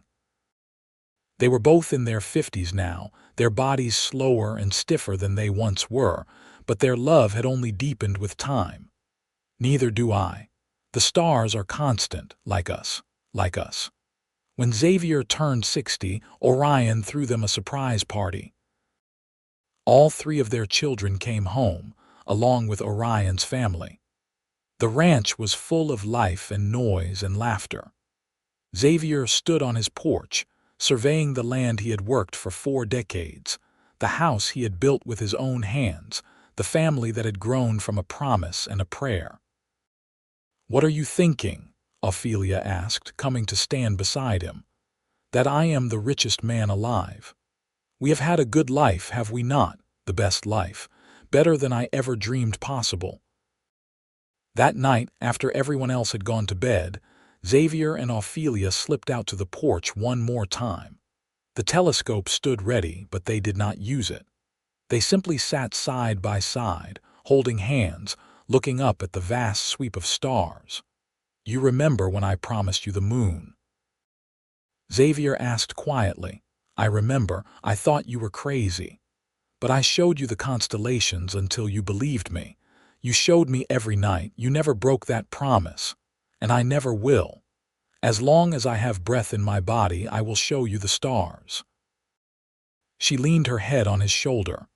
They were both in their 50s now, their bodies slower and stiffer than they once were, but their love had only deepened with time. "Neither do I. The stars are constant, like us, like us." When Xavier turned 60, Orion threw them a surprise party. All 3 of their children came home, along with Orion's family. The ranch was full of life and noise and laughter. Xavier stood on his porch, surveying the land he had worked for 4 decades, the house he had built with his own hands, the family that had grown from a promise and a prayer. "What are you thinking?" Ophelia asked, coming to stand beside him. "That I am the richest man alive. We have had a good life, have we not? The best life, better than I ever dreamed possible." That night, after everyone else had gone to bed, Xavier and Ophelia slipped out to the porch one more time. The telescope stood ready, but they did not use it. They simply sat side by side, holding hands, looking up at the vast sweep of stars. "You remember when I promised you the moon?" Xavier asked quietly. "I remember. I thought you were crazy. But I showed you the constellations until you believed me. You showed me every night. You never broke that promise. And I never will. As long as I have breath in my body, I will show you the stars." She leaned her head on his shoulder.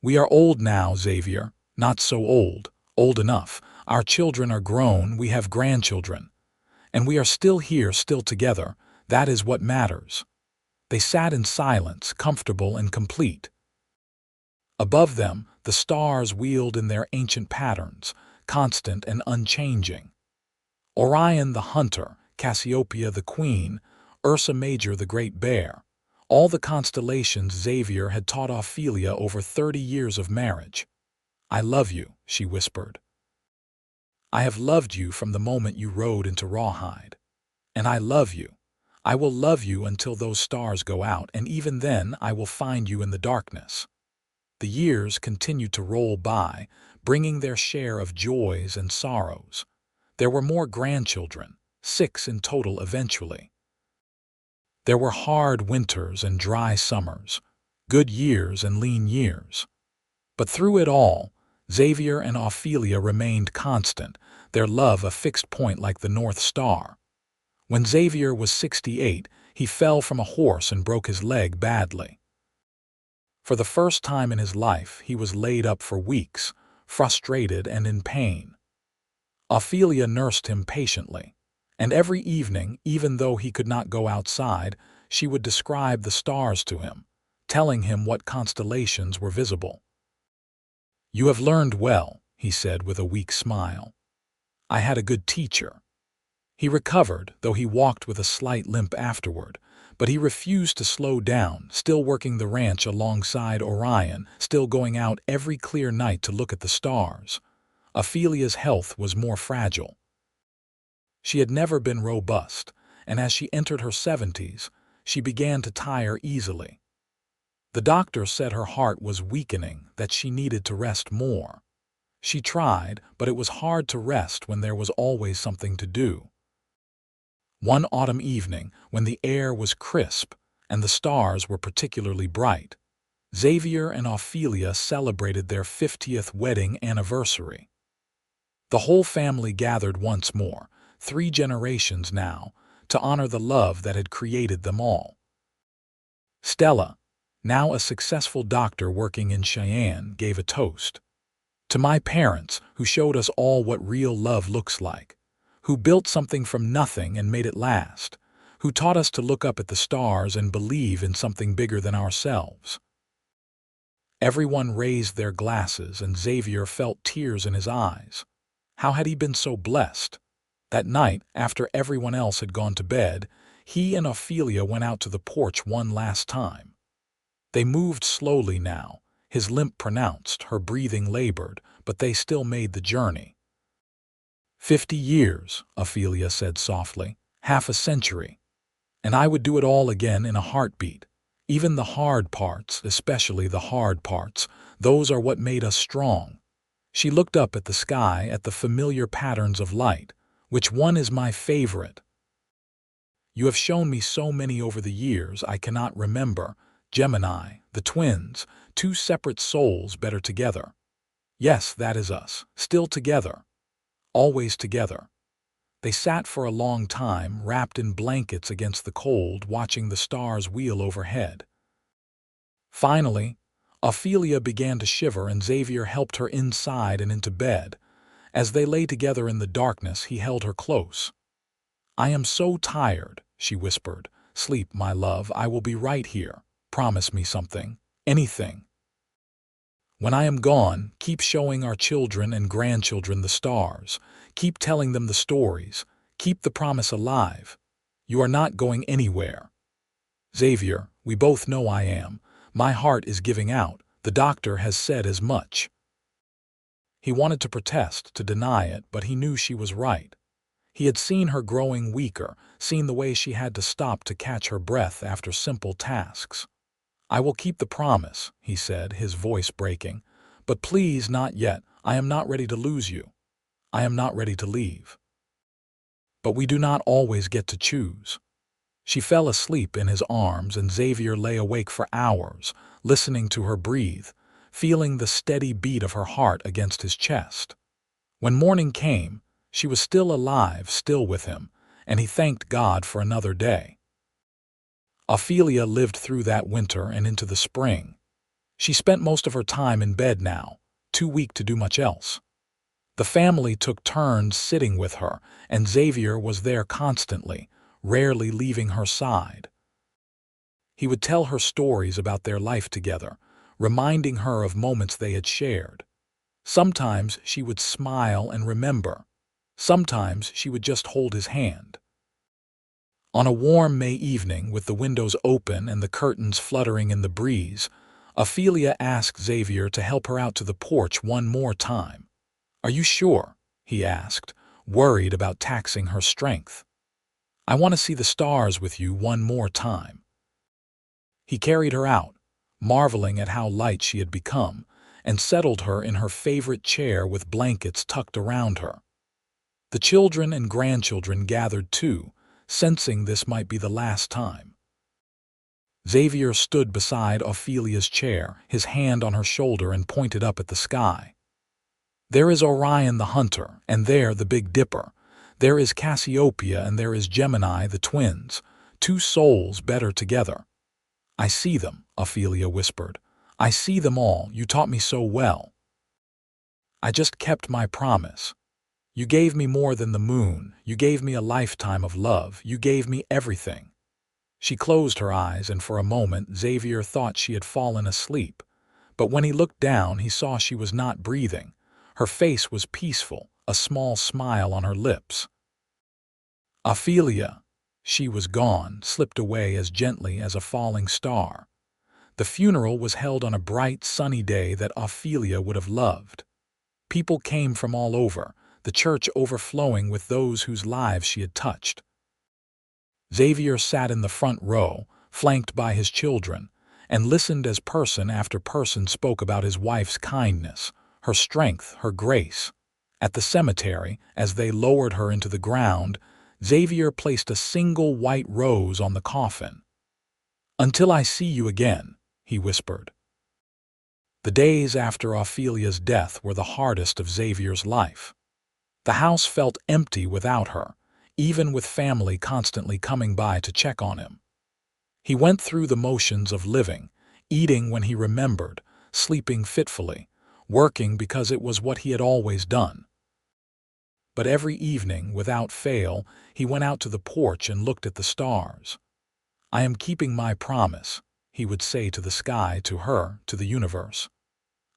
"We are old now, Xavier. Not so old. Old enough. Our children are grown. We have grandchildren. And we are still here, still together. That is what matters." They sat in silence, comfortable and complete. Above them, the stars wheeled in their ancient patterns, constant and unchanging. Orion the hunter, Cassiopeia the queen, Ursa Major the great bear. All the constellations Xavier had taught Ophelia over 30 years of marriage. "I love you," she whispered. "I have loved you from the moment you rode into Rawhide. And I love you. I will love you until those stars go out, and even then I will find you in the darkness." The years continued to roll by, bringing their share of joys and sorrows. There were more grandchildren, 6 in total eventually. There were hard winters and dry summers, good years and lean years. But through it all, Xavier and Ophelia remained constant, their love a fixed point like the North Star. When Xavier was 68, he fell from a horse and broke his leg badly. For the first time in his life, he was laid up for weeks, frustrated and in pain. Ophelia nursed him patiently, and every evening, even though he could not go outside, she would describe the stars to him, telling him what constellations were visible. "You have learned well," he said with a weak smile. "I had a good teacher." He recovered, though he walked with a slight limp afterward, but he refused to slow down, still working the ranch alongside Orion, still going out every clear night to look at the stars. Ophelia's health was more fragile. She had never been robust, and as she entered her 70s, she began to tire easily. The doctor said her heart was weakening, that she needed to rest more. She tried, but it was hard to rest when there was always something to do. One autumn evening, when the air was crisp and the stars were particularly bright, Xavier and Ophelia celebrated their 50th wedding anniversary. The whole family gathered once more, 3 generations now, to honor the love that had created them all. Stella, now a successful doctor working in Cheyenne, gave a toast. "To my parents, who showed us all what real love looks like, who built something from nothing and made it last, who taught us to look up at the stars and believe in something bigger than ourselves." Everyone raised their glasses, and Xavier felt tears in his eyes. How had he been so blessed? That night, after everyone else had gone to bed, he and Ophelia went out to the porch one last time. They moved slowly now, his limp pronounced, her breathing labored, but they still made the journey. 50 years, Ophelia said softly, half a century. And I would do it all again in a heartbeat. Even the hard parts, especially the hard parts, those are what made us strong. She looked up at the sky, at the familiar patterns of light. Which one is my favorite? You have shown me so many over the years I cannot remember. Gemini, the twins, 2 separate souls better together. Yes, that is us, still together. Always together. They sat for a long time, wrapped in blankets against the cold, watching the stars wheel overhead. Finally, Ophelia began to shiver, and Xavier helped her inside and into bed. As they lay together in the darkness, he held her close. "I am so tired," she whispered. "Sleep, my love, I will be right here. Promise me something, anything. When I am gone, keep showing our children and grandchildren the stars. Keep telling them the stories. Keep the promise alive. You are not going anywhere." "Xavier, we both know I am. My heart is giving out. The doctor has said as much." He wanted to protest, to deny it, but he knew she was right. He had seen her growing weaker, seen the way she had to stop to catch her breath after simple tasks. "I will keep the promise," he said, his voice breaking. "But please, not yet. I am not ready to lose you. I am not ready to leave." But we do not always get to choose. She fell asleep in his arms, and Xavier lay awake for hours, listening to her breathe, feeling the steady beat of her heart against his chest. When morning came, she was still alive, still with him, and he thanked God for another day. Ophelia lived through that winter and into the spring. She spent most of her time in bed now, too weak to do much else. The family took turns sitting with her, and Xavier was there constantly, rarely leaving her side. He would tell her stories about their life together, reminding her of moments they had shared. Sometimes she would smile and remember. Sometimes she would just hold his hand. On a warm May evening, with the windows open and the curtains fluttering in the breeze, Ophelia asked Xavier to help her out to the porch one more time. "Are you sure?" he asked, worried about taxing her strength. "I want to see the stars with you one more time." He carried her out, marveling at how light she had become, and settled her in her favorite chair with blankets tucked around her. The children and grandchildren gathered too, sensing this might be the last time. Xavier stood beside Ophelia's chair, his hand on her shoulder, and pointed up at the sky. "There is Orion the hunter, and there the Big Dipper. There is Cassiopeia, and there is Gemini, the twins, 2 souls better together." "I see them," Ophelia whispered. "I see them all. You taught me so well. I just kept my promise. You gave me more than the moon. You gave me a lifetime of love. You gave me everything." She closed her eyes, and for a moment Xavier thought she had fallen asleep. But when he looked down, he saw she was not breathing. Her face was peaceful, a small smile on her lips. Ophelia. She was gone, slipped away as gently as a falling star. The funeral was held on a bright, sunny day that Ophelia would have loved. People came from all over, the church overflowing with those whose lives she had touched. Xavier sat in the front row, flanked by his children, and listened as person after person spoke about his wife's kindness, her strength, her grace. At the cemetery, as they lowered her into the ground, Xavier placed a single white rose on the coffin. "Until I see you again," he whispered. The days after Ophelia's death were the hardest of Xavier's life. The house felt empty without her, even with family constantly coming by to check on him. He went through the motions of living, eating when he remembered, sleeping fitfully, working because it was what he had always done. But every evening, without fail, he went out to the porch and looked at the stars. "I am keeping my promise," he would say to the sky, to her, to the universe.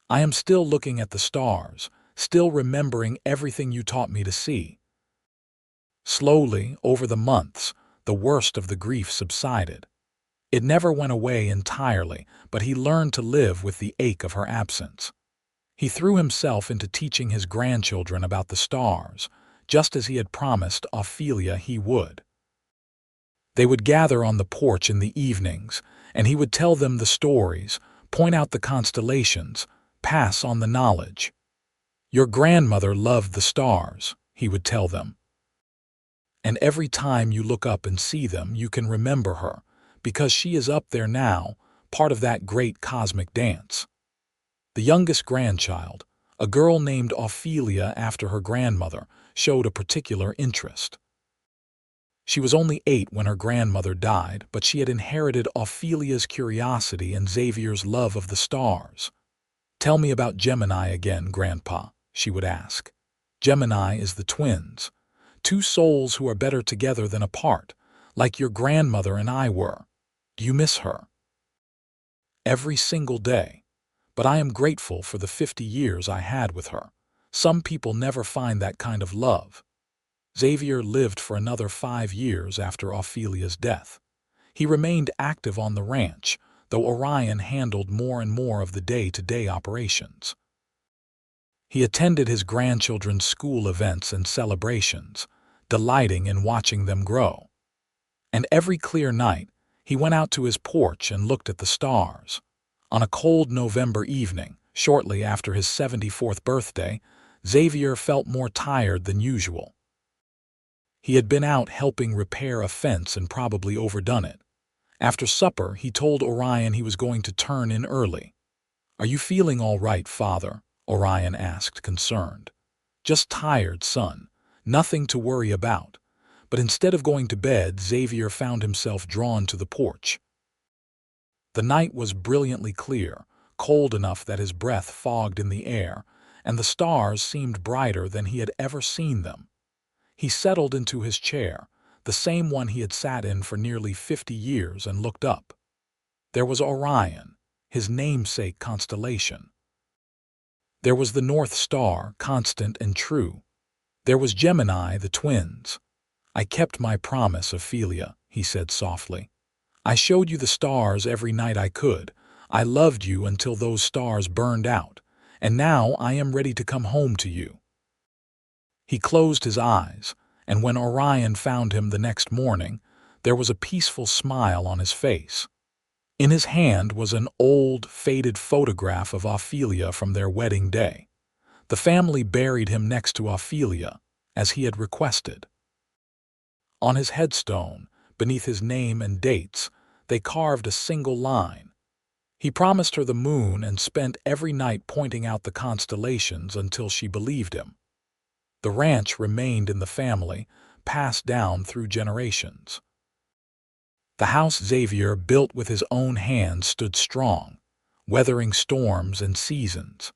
"I am still looking at the stars, still remembering everything you taught me to see." Slowly, over the months, the worst of the grief subsided. It never went away entirely, but he learned to live with the ache of her absence. He threw himself into teaching his grandchildren about the stars, just as he had promised Ophelia he would. They would gather on the porch in the evenings, and he would tell them the stories, point out the constellations, pass on the knowledge. "Your grandmother loved the stars," he would tell them. "And every time you look up and see them, you can remember her, because she is up there now, part of that great cosmic dance." The youngest grandchild, a girl named Ophelia after her grandmother, showed a particular interest. She was only 8 when her grandmother died, but she had inherited Ophelia's curiosity and Xavier's love of the stars. "Tell me about Gemini again, Grandpa," she would ask. "Gemini is the twins, two souls who are better together than apart, like your grandmother and I were. Do you miss her?" "Every single day. But I am grateful for the 50 years I had with her. Some people never find that kind of love." Xavier lived for another 5 years after Ophelia's death. He remained active on the ranch, though Orion handled more and more of the day-to-day operations. He attended his grandchildren's school events and celebrations, delighting in watching them grow. And every clear night, he went out to his porch and looked at the stars. On a cold November evening, shortly after his 74th birthday, Xavier felt more tired than usual. He had been out helping repair a fence and probably overdone it. After supper, he told Orion he was going to turn in early. "Are you feeling all right, Father?" Orion asked, concerned. "Just tired, son. Nothing to worry about." But instead of going to bed, Xavier found himself drawn to the porch. The night was brilliantly clear, cold enough that his breath fogged in the air, and the stars seemed brighter than he had ever seen them. He settled into his chair, the same one he had sat in for nearly 50 years, and looked up. There was Orion, his namesake constellation. There was the North Star, constant and true. There was Gemini, the twins. "I kept my promise, Ophelia," he said softly. "I showed you the stars every night I could. I loved you until those stars burned out, and now I am ready to come home to you." He closed his eyes, and when Orion found him the next morning, there was a peaceful smile on his face. In his hand was an old, faded photograph of Ophelia from their wedding day. The family buried him next to Ophelia, as he had requested. On his headstone, beneath his name and dates, they carved a single line. He promised her the moon and spent every night pointing out the constellations until she believed him. The ranch remained in the family, passed down through generations. The house Xavier built with his own hands stood strong, weathering storms and seasons.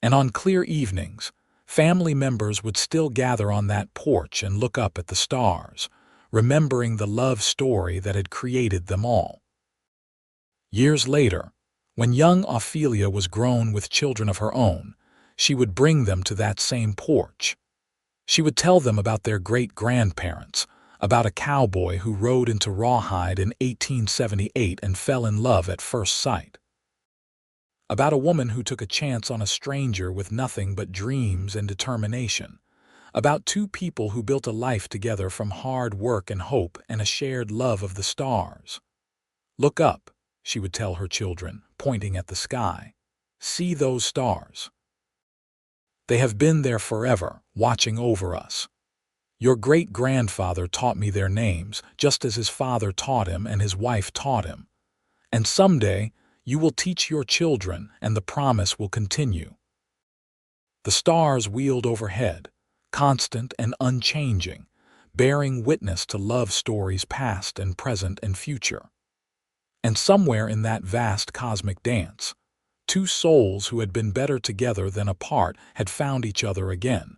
And on clear evenings, family members would still gather on that porch and look up at the stars, remembering the love story that had created them all. Years later, when young Ophelia was grown with children of her own, she would bring them to that same porch. She would tell them about their great-grandparents, about a cowboy who rode into Rawhide in 1878 and fell in love at first sight, about a woman who took a chance on a stranger with nothing but dreams and determination, about two people who built a life together from hard work and hope and a shared love of the stars. "Look up," she would tell her children, pointing at the sky. "See those stars. They have been there forever, watching over us. Your great-grandfather taught me their names, just as his father taught him and his wife taught him. And someday, you will teach your children, and the promise will continue." The stars wheeled overhead, constant and unchanging, bearing witness to love stories past and present and future. And somewhere in that vast cosmic dance, two souls who had been better together than apart had found each other again,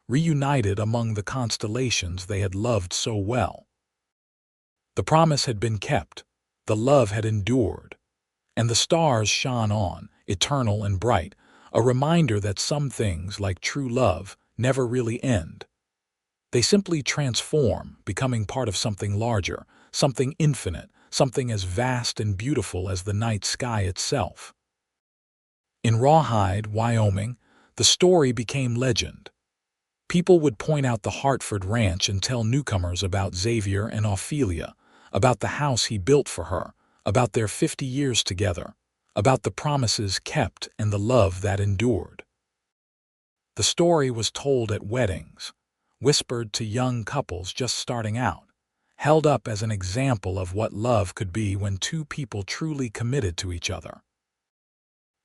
reunited among the constellations they had loved so well. The promise had been kept, the love had endured, and the stars shone on, eternal and bright, a reminder that some things, like true love, never really end. They simply transform, becoming part of something larger, something infinite, something as vast and beautiful as the night sky itself. In Rawhide, Wyoming, the story became legend. People would point out the Hartford ranch and tell newcomers about Xavier and Ophelia, about the house he built for her, about their 50 years together, about the promises kept and the love that endured. The story was told at weddings, whispered to young couples just starting out, held up as an example of what love could be when two people truly committed to each other.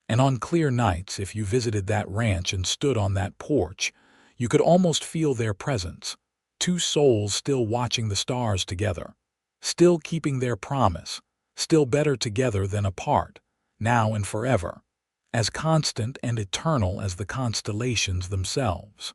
And on clear nights, if you visited that ranch and stood on that porch, you could almost feel their presence, two souls still watching the stars together, still keeping their promise, still better together than apart, now and forever, as constant and eternal as the constellations themselves.